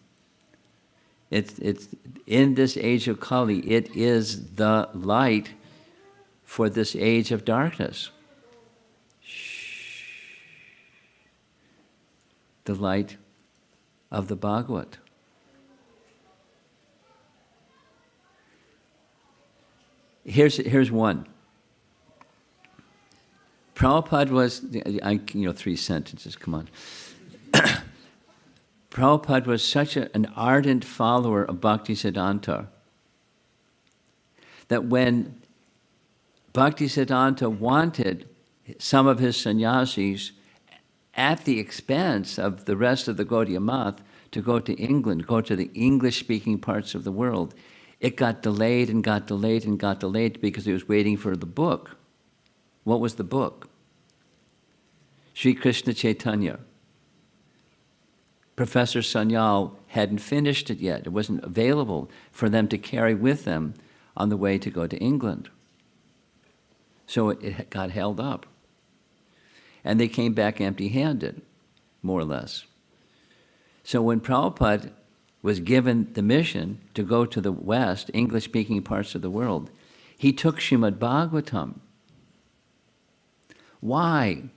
[SPEAKER 1] It's in this age of Kali, it is the light for this age of darkness. The light of the Bhagavad. Here's one. Prabhupada was, 3 sentences, come on. Prabhupada was such an ardent follower of Bhaktisiddhanta that when Bhaktisiddhanta wanted some of his sannyasis at the expense of the rest of the Gaudiya Math to go to England, go to the English-speaking parts of the world, it got delayed and got delayed and got delayed because he was waiting for the book. What was the book? Sri Krishna Chaitanya. Professor Sanyal hadn't finished it yet. It wasn't available for them to carry with them on the way to go to England. So it got held up. And they came back empty-handed, more or less. So when Prabhupada was given the mission to go to the West, English-speaking parts of the world, he took Srimad Bhagavatam. Why?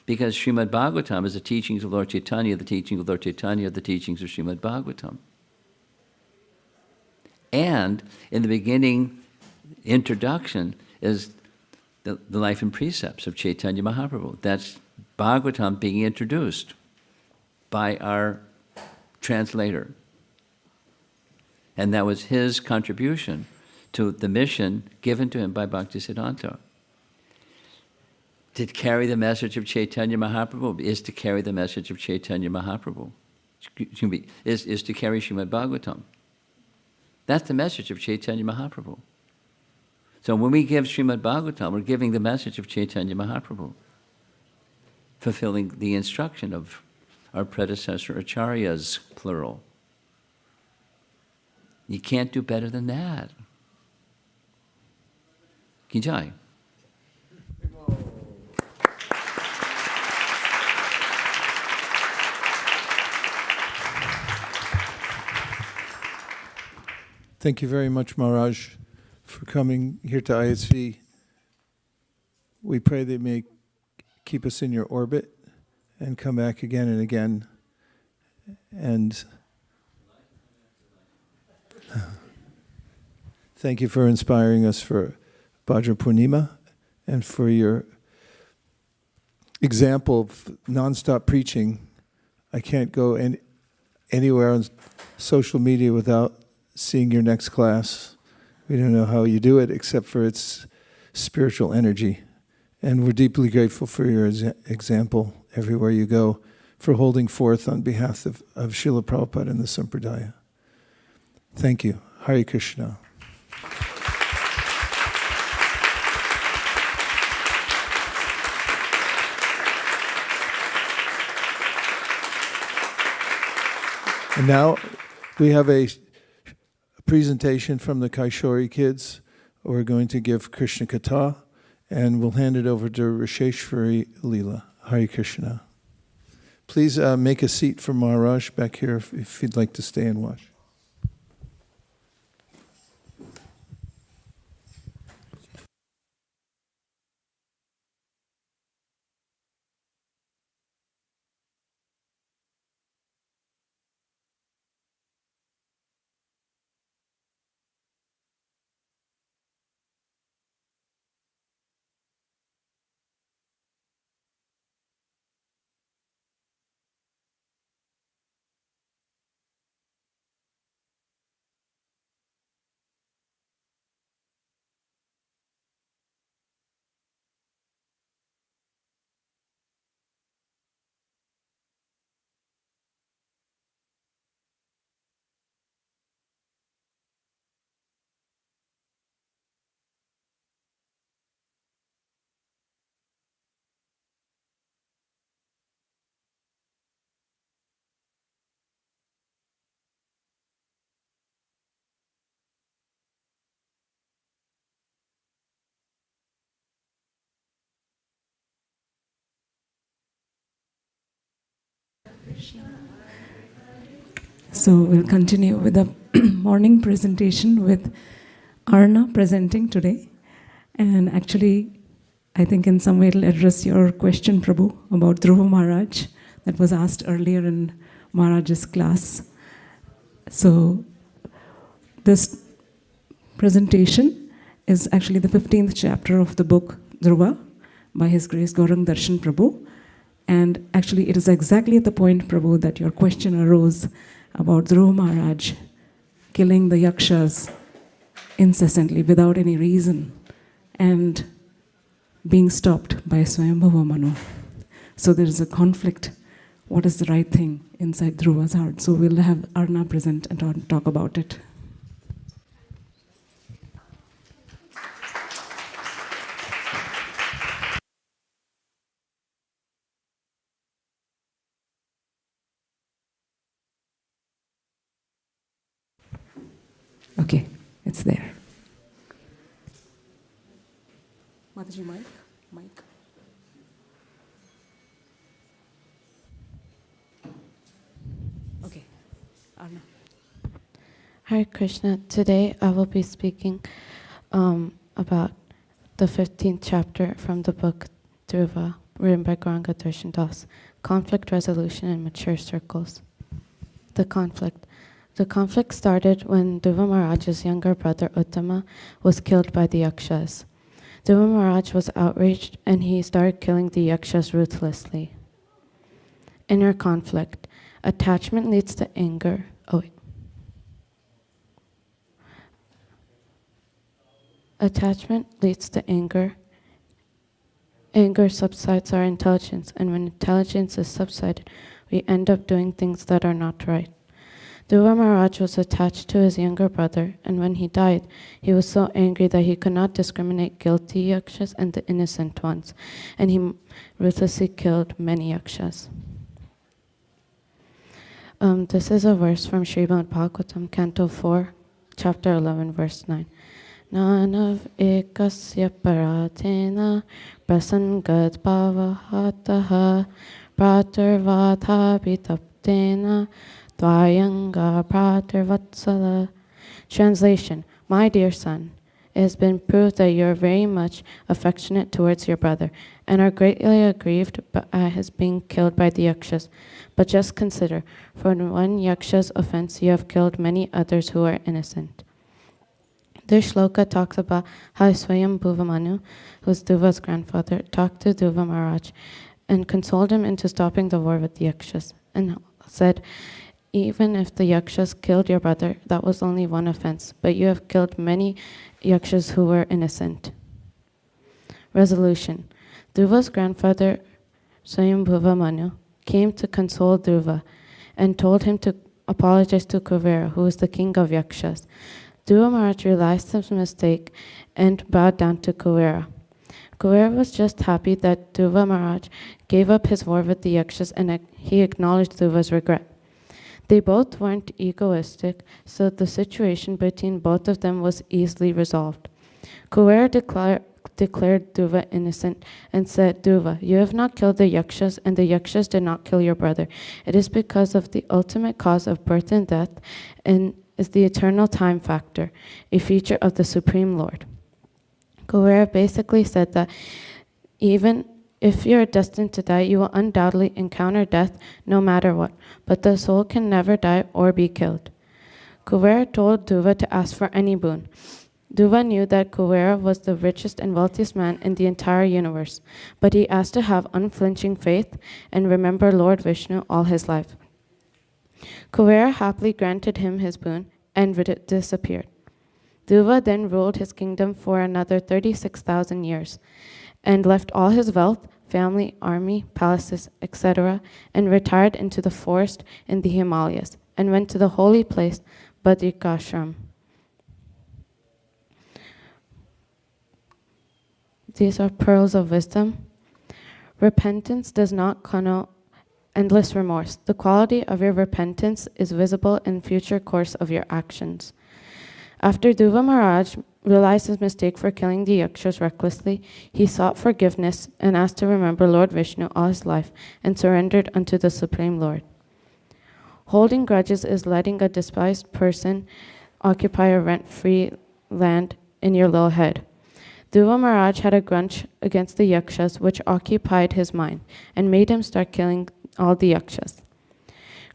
[SPEAKER 1] Because Srimad Bhagavatam is the teachings of Lord Chaitanya, the teachings of Lord Chaitanya, the teachings of Srimad Bhagavatam. And in the beginning introduction is the life and precepts of Chaitanya Mahaprabhu. That's Bhagavatam being introduced by our translator. And that was his contribution to the mission given to him by Bhaktisiddhanta. To carry the message of Chaitanya Mahaprabhu is to carry the message of Chaitanya Mahaprabhu. Is to carry Srimad Bhagavatam. That's the message of Chaitanya Mahaprabhu. So when we give Srimad Bhagavatam, we're giving the message of Chaitanya Mahaprabhu, fulfilling the instruction of our predecessor acharyas, plural. You can't do better than that. Ki jai.
[SPEAKER 4] Thank you very much, Maharaj, for coming here to ISV. We pray that you may keep us in your orbit and come back again and again. And thank you for inspiring us for Bhadra Purnima and for your example of nonstop preaching. I can't go anywhere on social media without seeing your next class. We don't know how you do it except for its spiritual energy. And we're deeply grateful for your example everywhere you go, for holding forth on behalf of Srila Prabhupada and the Sampradaya. Thank you. Hare Krishna. And now we have a presentation from the Kaishori kids. We're going to give Krishna Katha, and we'll hand it over to Risheshwari Leela. Hare Krishna. Please make a seat for Maharaj back here if you'd like to stay and watch.
[SPEAKER 13] So we'll continue with the morning presentation with Arna presenting today. And actually, I think in some way it'll address your question, Prabhu, about Dhruva Maharaj that was asked earlier in Maharaj's class. So this presentation is actually the 15th chapter of the book Dhruva by His Grace Gaurang Darshan Prabhu. And actually it is exactly at the point, Prabhu, that your question arose about Dhruva Maharaj killing the yakshas incessantly without any reason and being stopped by Swayambhava Manu. So there is a conflict. What is the right thing inside Dhruva's heart? So we'll have Arna present and talk about it. Okay, it's there. Mataji, mic. Okay, Arna.
[SPEAKER 14] Hare Krishna. Today I will be speaking about the 15th chapter from the book Dhruva, written by Gauranga Darshan Das, Conflict Resolution in Mature Circles. The conflict. The conflict started when Dhruva Maharaj's younger brother Uttama was killed by the Yakshas. Dhruva Maharaj was outraged and he started killing the Yakshas ruthlessly. Inner conflict. Attachment leads to anger. Attachment leads to anger. Anger subsides our intelligence, and when intelligence is subsided, we end up doing things that are not right. Dhruva Maharaj was attached to his younger brother, and when he died, he was so angry that he could not discriminate guilty yakshas and the innocent ones, and he ruthlessly killed many yakshas. This is a verse from Srimad Bhagavatam, Canto 4, Chapter 11, Verse 9. Nanav ekasya paratena prasangad bhavahataha pratarvadhabhitaptena dvayanga pratarvatsala. Translation: My dear son, it has been proved that you are very much affectionate towards your brother and are greatly aggrieved at his being killed by the yakshas. But just consider, for one yaksha's offense you have killed many others who are innocent. This shloka talks about how Swayambhuva Manu, who is Dhruva's grandfather, talked to Dhruva Maharaj and consoled him into stopping the war with the yakshas, and said, even if the yakshas killed your brother, that was only one offense, but you have killed many yakshas who were innocent. Resolution. Dhruva's grandfather, Swayambhuva Manu, came to console Dhruva and told him to apologize to Kuvera, who is the king of yakshas. Dhruva Maharaj realized his mistake and bowed down to Kuvera. Kuvera was just happy that Dhruva Maharaj gave up his war with the yakshas, and he acknowledged Dhruva's regret. They both weren't egoistic, so the situation between both of them was easily resolved. Kuvera declared Dhruva innocent and said, Dhruva, you have not killed the yakshas, and the yakshas did not kill your brother. It is because of the ultimate cause of birth and death, and is the eternal time factor, a feature of the Supreme Lord. Kuvera basically said that even if you are destined to die, you will undoubtedly encounter death no matter what, but the soul can never die or be killed. Kuvera told Dhruva to ask for any boon. Dhruva knew that Kuvera was the richest and wealthiest man in the entire universe, but he asked to have unflinching faith and remember Lord Vishnu all his life. Kuvera happily granted him his boon and disappeared. Dhruva then ruled his kingdom for another 36,000 years and left all his wealth, family, army, palaces, etc., and retired into the forest in the Himalayas and went to the holy place, Badrikashram. These are pearls of wisdom. Repentance does not connote endless remorse. The quality of your repentance is visible in future course of your actions. After Dhruva Maharaj realized his mistake for killing the yakshas recklessly, he sought forgiveness and asked to remember Lord Vishnu all his life and surrendered unto the Supreme Lord. Holding grudges is letting a despised person occupy a rent-free land in your little head. Dhruva Maharaj had a grudge against the yakshas which occupied his mind and made him start killing all the yakshas.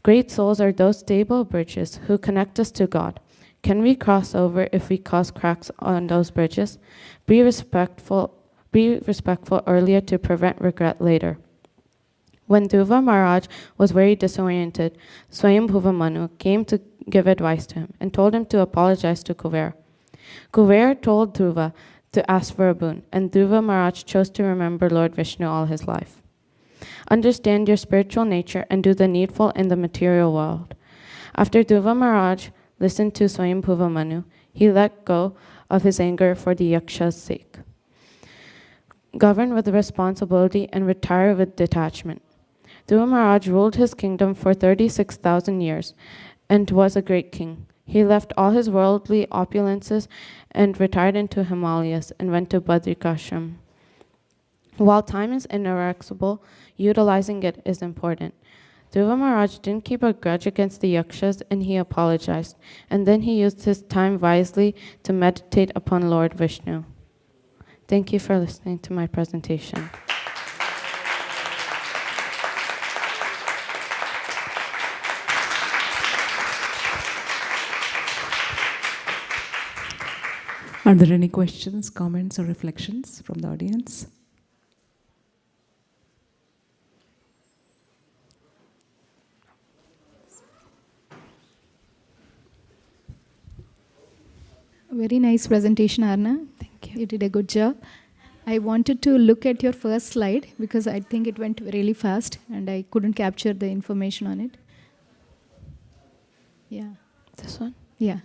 [SPEAKER 14] Great souls are those stable bridges who connect us to God. Can we cross over if we cause cracks on those bridges? Be respectful earlier to prevent regret later. When Dhruva Maharaj was very disoriented, Swayambhuva Manu came to give advice to him and told him to apologize to Kuvera. Kuvera told Dhruva to ask for a boon, and Dhruva Maharaj chose to remember Lord Vishnu all his life. Understand your spiritual nature and do the needful in the material world. After Dhruva Maharaj listened to Swayambhuva Manu, he let go of his anger for the yaksha's sake. Govern with responsibility and retire with detachment. Dhruva Maharaj ruled his kingdom for 36,000 years and was a great king. He left all his worldly opulences and retired into Himalayas and went to Badrikashram. While time is inexorable, utilizing it is important. Dhruva Maharaj didn't keep a grudge against the yakshas, and he apologized. And then he used his time wisely to meditate upon Lord Vishnu. Thank you for listening to my presentation.
[SPEAKER 13] Are there any questions, comments, or reflections from the audience?
[SPEAKER 15] Very nice presentation, Arna. Thank you. You did a good job. I wanted to look at your first slide because I think it went really fast and I couldn't capture the information on it. Yeah.
[SPEAKER 14] This one?
[SPEAKER 15] Yeah.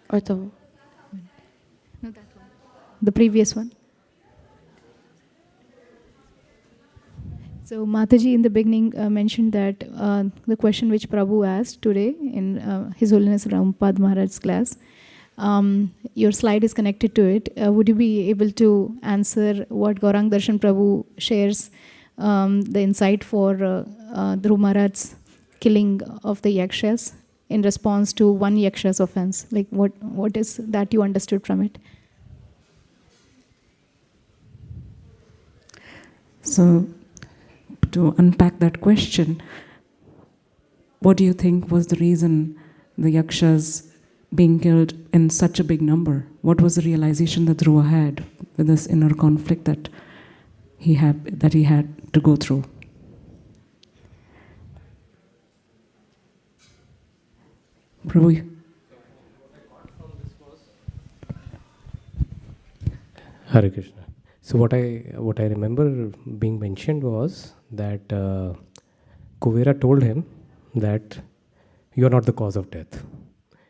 [SPEAKER 14] Or the...
[SPEAKER 15] No, that one. The previous one. So Mataji in the beginning mentioned that the question which Prabhu asked today in His Holiness Romapada Maharaj's class, your slide is connected to it. Would you be able to answer what Gaurang Darshan Prabhu shares the insight for Dhruva Maharaj's killing of the yakshas in response to one yaksha's offense? Like what is that you understood from it?
[SPEAKER 13] So, to unpack that question, what do you think was the reason the yakshas being killed in such a big number? What was the realization that Dhruva had with this inner conflict that he had to go through? Prabhu.
[SPEAKER 6] Hare Krishna. So what I remember being mentioned was that Kuvera told him that you are not the cause of death.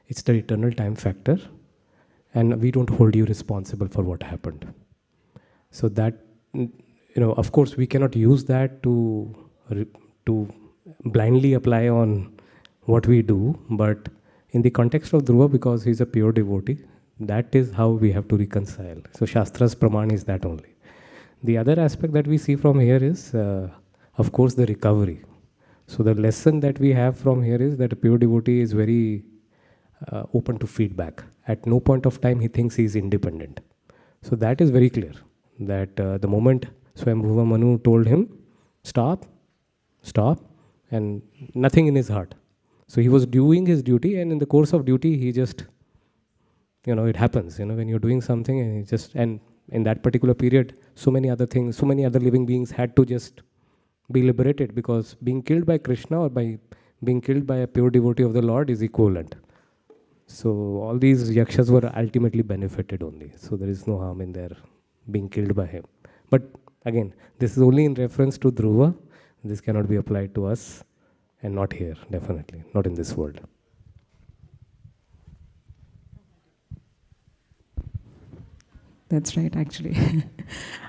[SPEAKER 6] It's the eternal time factor, and we don't hold you responsible for what happened. So that, of course, we cannot use that to blindly apply on what we do, but in the context of Dhruva, because he's a pure devotee, that is how we have to reconcile. So Shastra's praman is that only. The other aspect that we see from here is, of course, the recovery. So the lesson that we have from here is that a pure devotee is very open to feedback. At no point of time he thinks he is independent. So that is very clear, that the moment Swayambhuva Manu told him, stop, and nothing in his heart. So he was doing his duty, and in the course of duty, he just, it happens, when you're doing something and in that particular period, so many other things, so many other living beings had to just be liberated, because being killed by Krishna or by being killed by a pure devotee of the Lord is equivalent. So all these yakshas were ultimately benefited only. So there is no harm in their being killed by him. But again, this is only in reference to Dhruva. This cannot be applied to us, and not here, definitely, not in this world.
[SPEAKER 13] That's right, actually.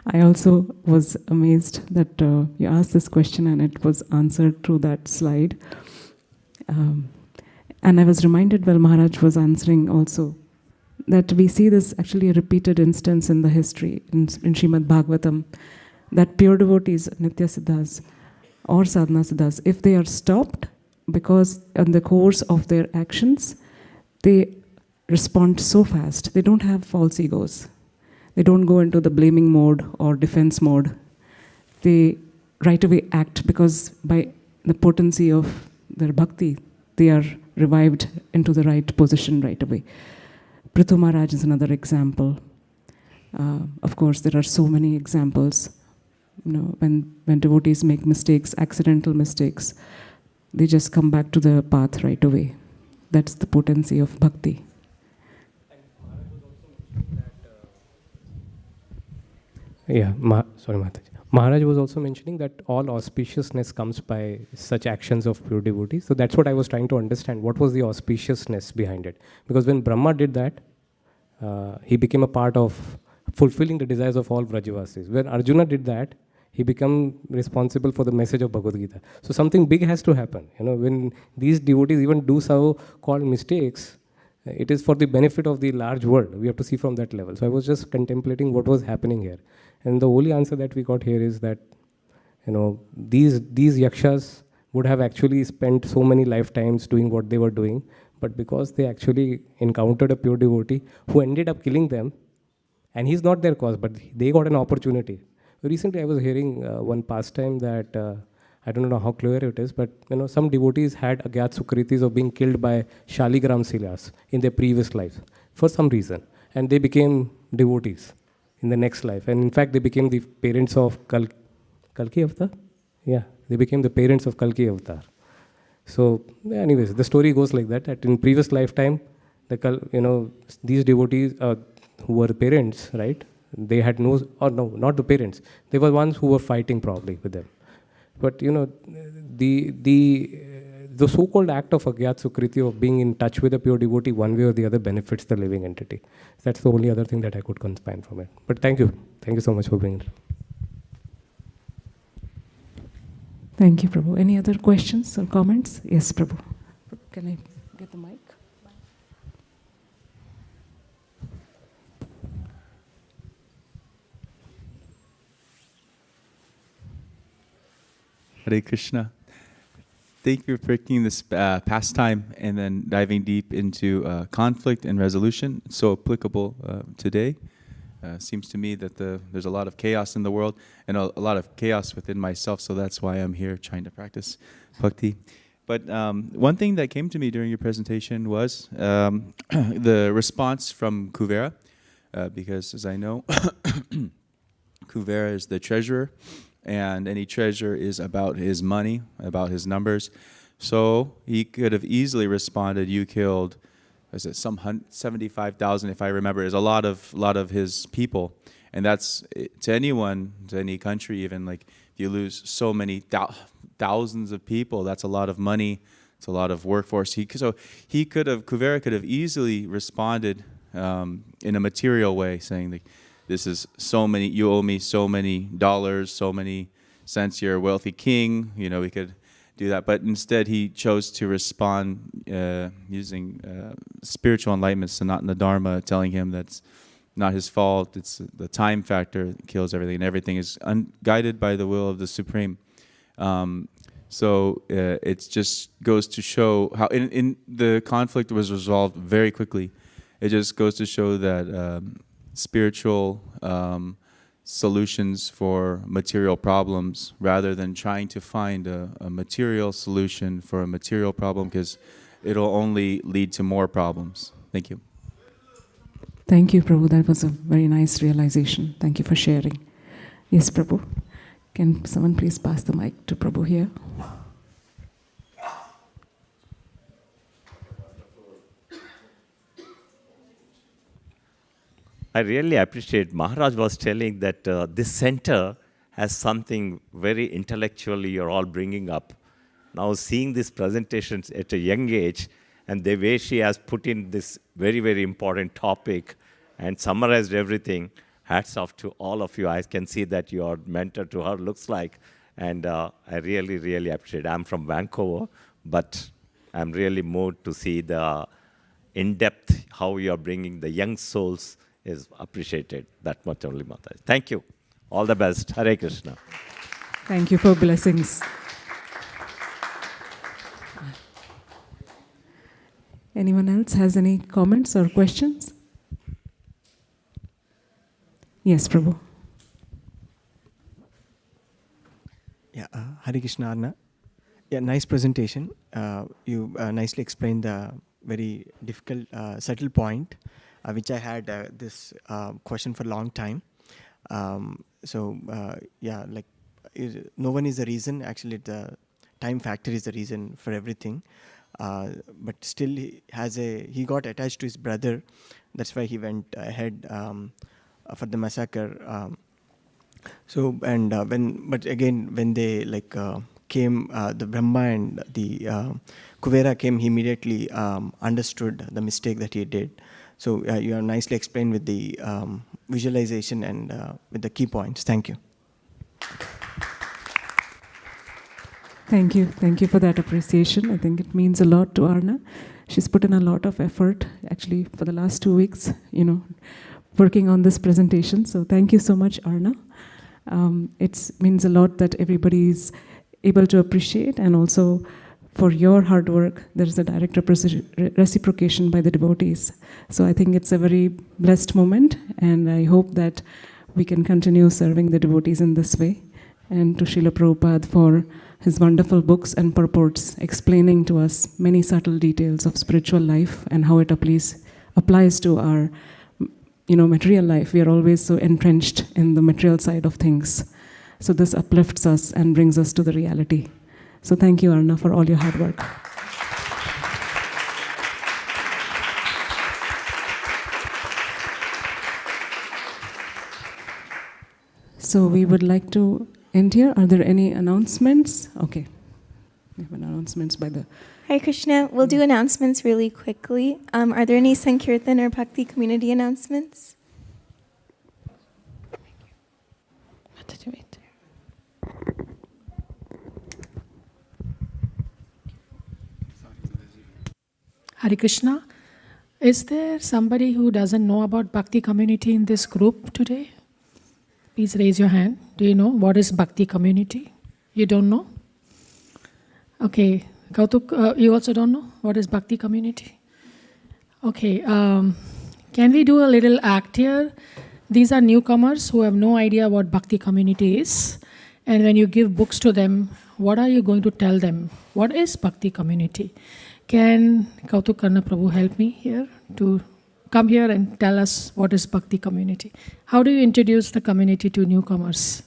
[SPEAKER 13] I also was amazed that you asked this question and it was answered through that slide. And I was reminded while Maharaj was answering also that we see this actually a repeated instance in the history, in Srimad Bhagavatam, that pure devotees, Nitya Siddhas or Sadhana Siddhas, if they are stopped because in the course of their actions, they respond so fast. They don't have false egos. They don't go into the blaming mode or defense mode. They right away act because by the potency of their bhakti, they are revived into the right position right away. Prithu Maharaj is another example. Of course, there are so many examples. When devotees make mistakes, accidental mistakes, they just come back to the path right away. That's the potency of bhakti.
[SPEAKER 6] Sorry, Mataji. Maharaj was also mentioning that all auspiciousness comes by such actions of pure devotees. So that's what I was trying to understand. What was the auspiciousness behind it? Because when Brahma did that, he became a part of fulfilling the desires of all Vrajavasis. When Arjuna did that, he become responsible for the message of Bhagavad Gita. So something big has to happen. When these devotees even do so-called mistakes, it is for the benefit of the large world. We have to see from that level. So I was just contemplating what was happening here. And the only answer that we got here is that, these yakshas would have actually spent so many lifetimes doing what they were doing, but because they actually encountered a pure devotee who ended up killing them, and he's not their cause, but they got an opportunity. Recently, I was hearing one pastime that I don't know how clear it is, but some devotees had agyat sukritis of being killed by Shaligram Silas in their previous life for some reason, and they became devotees in the next life. And in fact, they became the parents of Kalki Avatar. Yeah, they became the parents of Kalki Avatar. So, anyways, the story goes like that. That in previous lifetime, these devotees who were parents, right? They had not the parents. They were ones who were fighting probably with them. But the so-called act of agyat sukriti of being in touch with a pure devotee, one way or the other, benefits the living entity. That's the only other thing that I could conspire from it. But thank you so much for bringing it.
[SPEAKER 13] Thank you, Prabhu. Any other questions or comments? Yes, Prabhu. Can I get the mic?
[SPEAKER 16] Hare Krishna. Thank you for picking this pastime and then diving deep into conflict and resolution. It's so applicable today. Seems to me that there's a lot of chaos in the world and a lot of chaos within myself, so that's why I'm here trying to practice bhakti. But one thing that came to me during your presentation was the response from Kuvera, because as I know, Kuvera is the treasurer, and any treasure is about his money, about his numbers. So he could have easily responded, you killed, was it some 75,000, if I remember, is a lot of his people. And that's, to anyone, to any country even, like if you lose so many thousands of people, that's a lot of money, it's a lot of workforce. Kuvera could have easily responded in a material way, saying like, this is so many, you owe me so many dollars, so many cents, you're a wealthy king, we could do that. But instead he chose to respond using spiritual enlightenment, Sanatana Dharma, telling him that's not his fault, it's the time factor that kills everything, and everything is guided by the will of the Supreme. So it just goes to show how in the conflict was resolved very quickly. It just goes to show that spiritual solutions for material problems rather than trying to find a material solution for a material problem, because it'll only lead to more problems. Thank you.
[SPEAKER 13] Thank you, Prabhu. That was a very nice realization. Thank you for sharing. Yes, Prabhu. Can someone please pass the mic to Prabhu here?
[SPEAKER 17] I really appreciate Maharaj was telling that this center has something very intellectually you're all bringing up. Now seeing these presentations at a young age and the way she has put in this very, very important topic and summarized everything, hats off to all of you. I can see that your mentor to her looks like, and I really, really appreciate it. I'm from Vancouver, but I'm really moved to see the in-depth how you're bringing the young souls is appreciated. That much only, Mataji. Thank you. All the best. Hare Krishna.
[SPEAKER 13] Thank you for blessings. Anyone else has any comments or questions? Yes, Prabhu.
[SPEAKER 18] Yeah, Hare Krishna, Arna. Yeah, nice presentation. You nicely explained the very difficult, subtle point, which I had this question for a long time. Yeah, like no one is the reason. Actually, the time factor is the reason for everything. But still, he got attached to his brother. That's why he went ahead for the massacre. But again, when they came, the Brahma and the Kuvera came, he immediately understood the mistake that he did. So you have nicely explained with the visualization and with the key points. Thank you.
[SPEAKER 13] Thank you. Thank you for that appreciation. I think it means a lot to Arna. She's put in a lot of effort, actually, for the last 2 weeks, working on this presentation. So thank you so much, Arna. It means a lot that everybody is able to appreciate, and also for your hard work, there is a direct reciprocation by the devotees. So I think it's a very blessed moment, and I hope that we can continue serving the devotees in this way. And to Srila Prabhupada for his wonderful books and purports explaining to us many subtle details of spiritual life and how it applies to our material life. We are always so entrenched in the material side of things. So this uplifts us and brings us to the reality. So thank you, Arna, for all your hard work. So we would like to end here. Are there any announcements? Okay. We have announcements by the...
[SPEAKER 19] Hare Krishna. We'll do announcements really quickly. Are there any Sankirtan or Bhakti community announcements?
[SPEAKER 9] Hare Krishna. Is there somebody who doesn't know about Bhakti community in this group today? Please raise your hand. Do you know what is Bhakti community? You don't know? Okay. Kautuk, you also don't know what is Bhakti community? Okay. Can we do a little act here? These are newcomers who have no idea what Bhakti community is. And when you give books to them, what are you going to tell them? What is Bhakti community? Can Kautuk Karna Prabhu help me here to come here and tell us what is Bhakti community? How do you introduce the community to newcomers?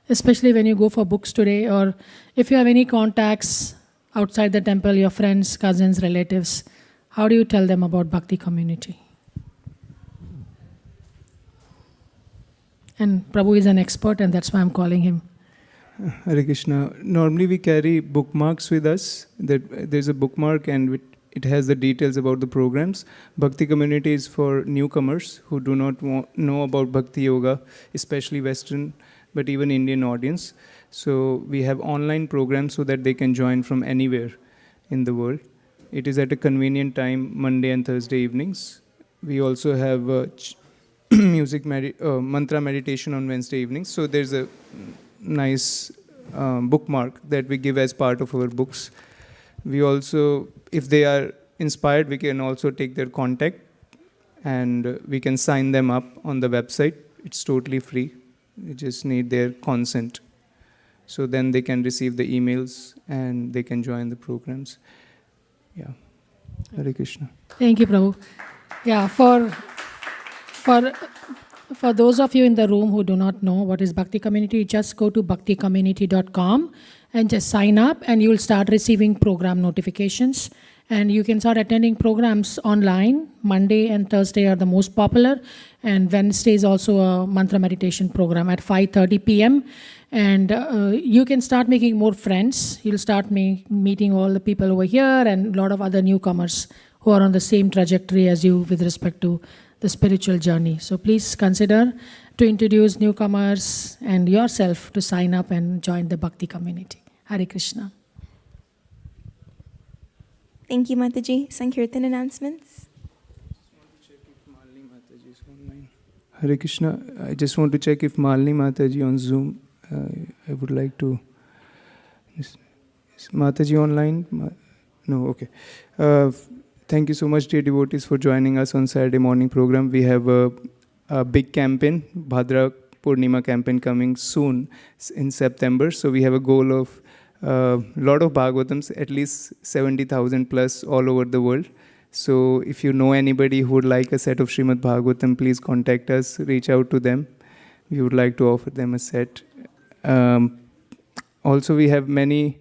[SPEAKER 9] Especially when you go for books today, or if you have any contacts outside the temple, your friends, cousins, relatives, how do you tell them about Bhakti community? And Prabhu is an expert, and that's why I'm calling him.
[SPEAKER 7] Hare Krishna. Normally we carry bookmarks with us. There's a bookmark and it has the details about the programs. Bhakti community is for newcomers who do not know about Bhakti Yoga, especially Western, but even Indian audience. So we have online programs so that they can join from anywhere in the world. It is at a convenient time, Monday and Thursday evenings. We also have mantra meditation on Wednesday evenings. So there's a nice bookmark that we give as part of our books. We also, if they are inspired, we can also take their contact and we can sign them up on the website. It's totally free. We just need their consent. So then they can receive the emails and they can join the programs. Yeah. Hare Krishna.
[SPEAKER 9] Thank you, Prabhu. Yeah, for those of you in the room who do not know what is Bhakti Community, just go to bhakticommunity.com and just sign up, and you will start receiving program notifications. And you can start attending programs online. Monday and Thursday are the most popular, and Wednesday is also a mantra meditation program at 5:30 p.m. And you can start making more friends. You'll start meeting all the people over here and a lot of other newcomers who are on the same trajectory as you with respect to the spiritual journey. So please consider to introduce newcomers and yourself to sign up and join the Bhakti community. Hare Krishna.
[SPEAKER 19] Thank you, Mataji. Sankirtan announcements.
[SPEAKER 7] Hare Krishna. I just want to check if Malini Mataji on Zoom. I would like to. Is Mataji online? No, okay. Thank you so much, dear devotees, for joining us on Saturday morning program. We have a big campaign, Bhadra Purnima campaign, coming soon in September. So we have a goal of a lot of Bhagavatams, at least 70,000 plus all over the world. So if you know anybody who would like a set of Srimad Bhagavatam, please contact us, reach out to them. We would like to offer them a set. Also, we have many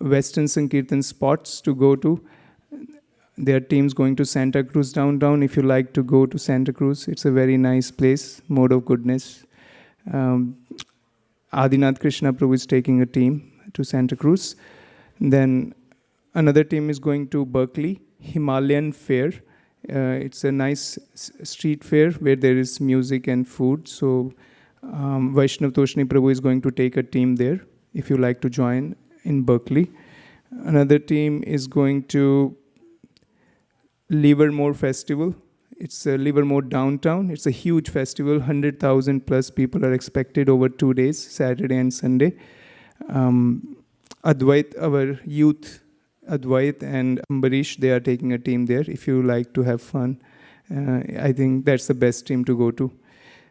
[SPEAKER 7] Western Sankirtan spots to go to. There are teams going to Santa Cruz downtown. If you like to go to Santa Cruz, it's a very nice place, mode of goodness. Adinath Krishna Prabhu is taking a team to Santa Cruz. Then another team is going to Berkeley, Himalayan Fair. It's a nice street fair where there is music and food. So Vaishnav Toshni Prabhu is going to take a team there if you like to join. in Berkeley. Another team is going to Livermore Festival. It's a Livermore downtown. It's a huge festival. 100,000 plus people are expected over 2 days, Saturday and Sunday. Advait, our youth, Advait and Ambarish, they are taking a team there. If you like to have fun, I think that's the best team to go to.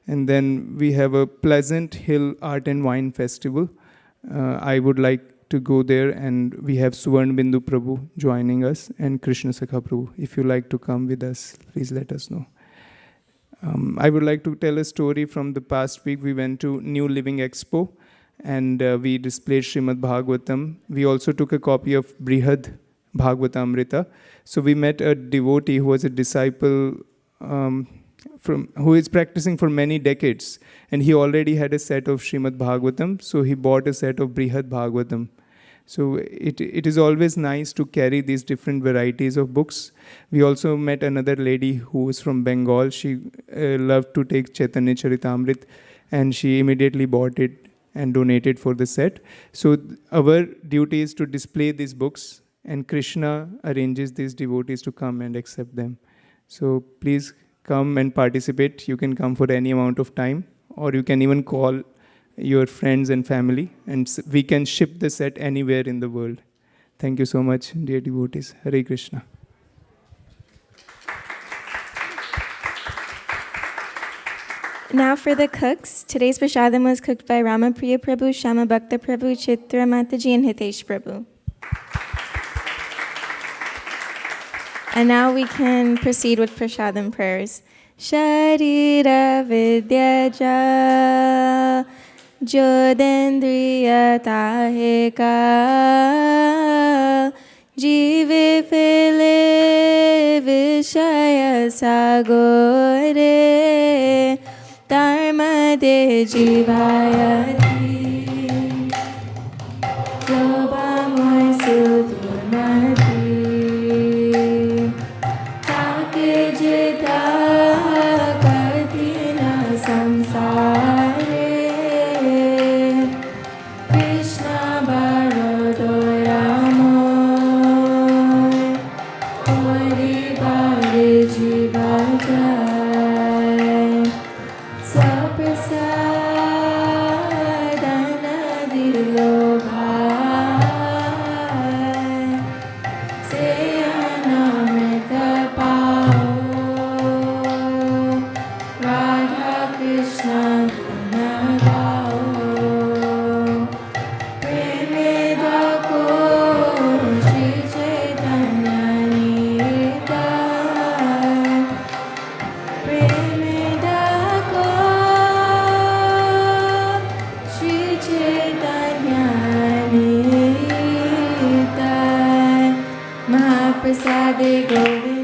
[SPEAKER 7] And then we have a Pleasant Hill Art and Wine Festival. I would like to go there, and we have Suvarn Bindu Prabhu joining us and Krishna Sakha Prabhu. If you like to come with us, please let us know. I would like to tell a story from the past week. We went to New Living Expo, and we displayed Srimad Bhagavatam. We also took a copy of Brihad Bhagavatamrita. So we met a devotee who was a disciple who is practicing for many decades, and he already had a set of Srimad Bhagavatam, so he bought a set of Brihad Bhagavatam. So it is always nice to carry these different varieties of books. We also met another lady who was from Bengal. She loved to take Chaitanya Charitamrit, and she immediately bought it and donated for the set. So our duty is to display these books, and Krishna arranges these devotees to come and accept them. So please come and participate. You can come for any amount of time, or you can even call your friends and family, and we can ship the set anywhere in the world. Thank you so much, dear devotees. Hare Krishna.
[SPEAKER 19] Now for the cooks. Today's prasadam was cooked by Ramapriya Prabhu, Shama Bhakta Prabhu, Chitra Mataji, and Hitesh Prabhu. And now we can proceed with prasadam prayers. Sharira Vidyaja Jodendriya Taheka Jive Phile Vishaya Sagore Dharmade Jivayati Lobamoi Sudurmati Take Jita Katina Samsare Krishna Barodoyamoy Hori Bari Jivajay Saprasadana Dilobhai Seyanamrita Pao Radha Krishna Gunagao Premidako Shri Chaitanya Nidai Premidako Shri Chaitanya Nidai Mahaprasade Govinda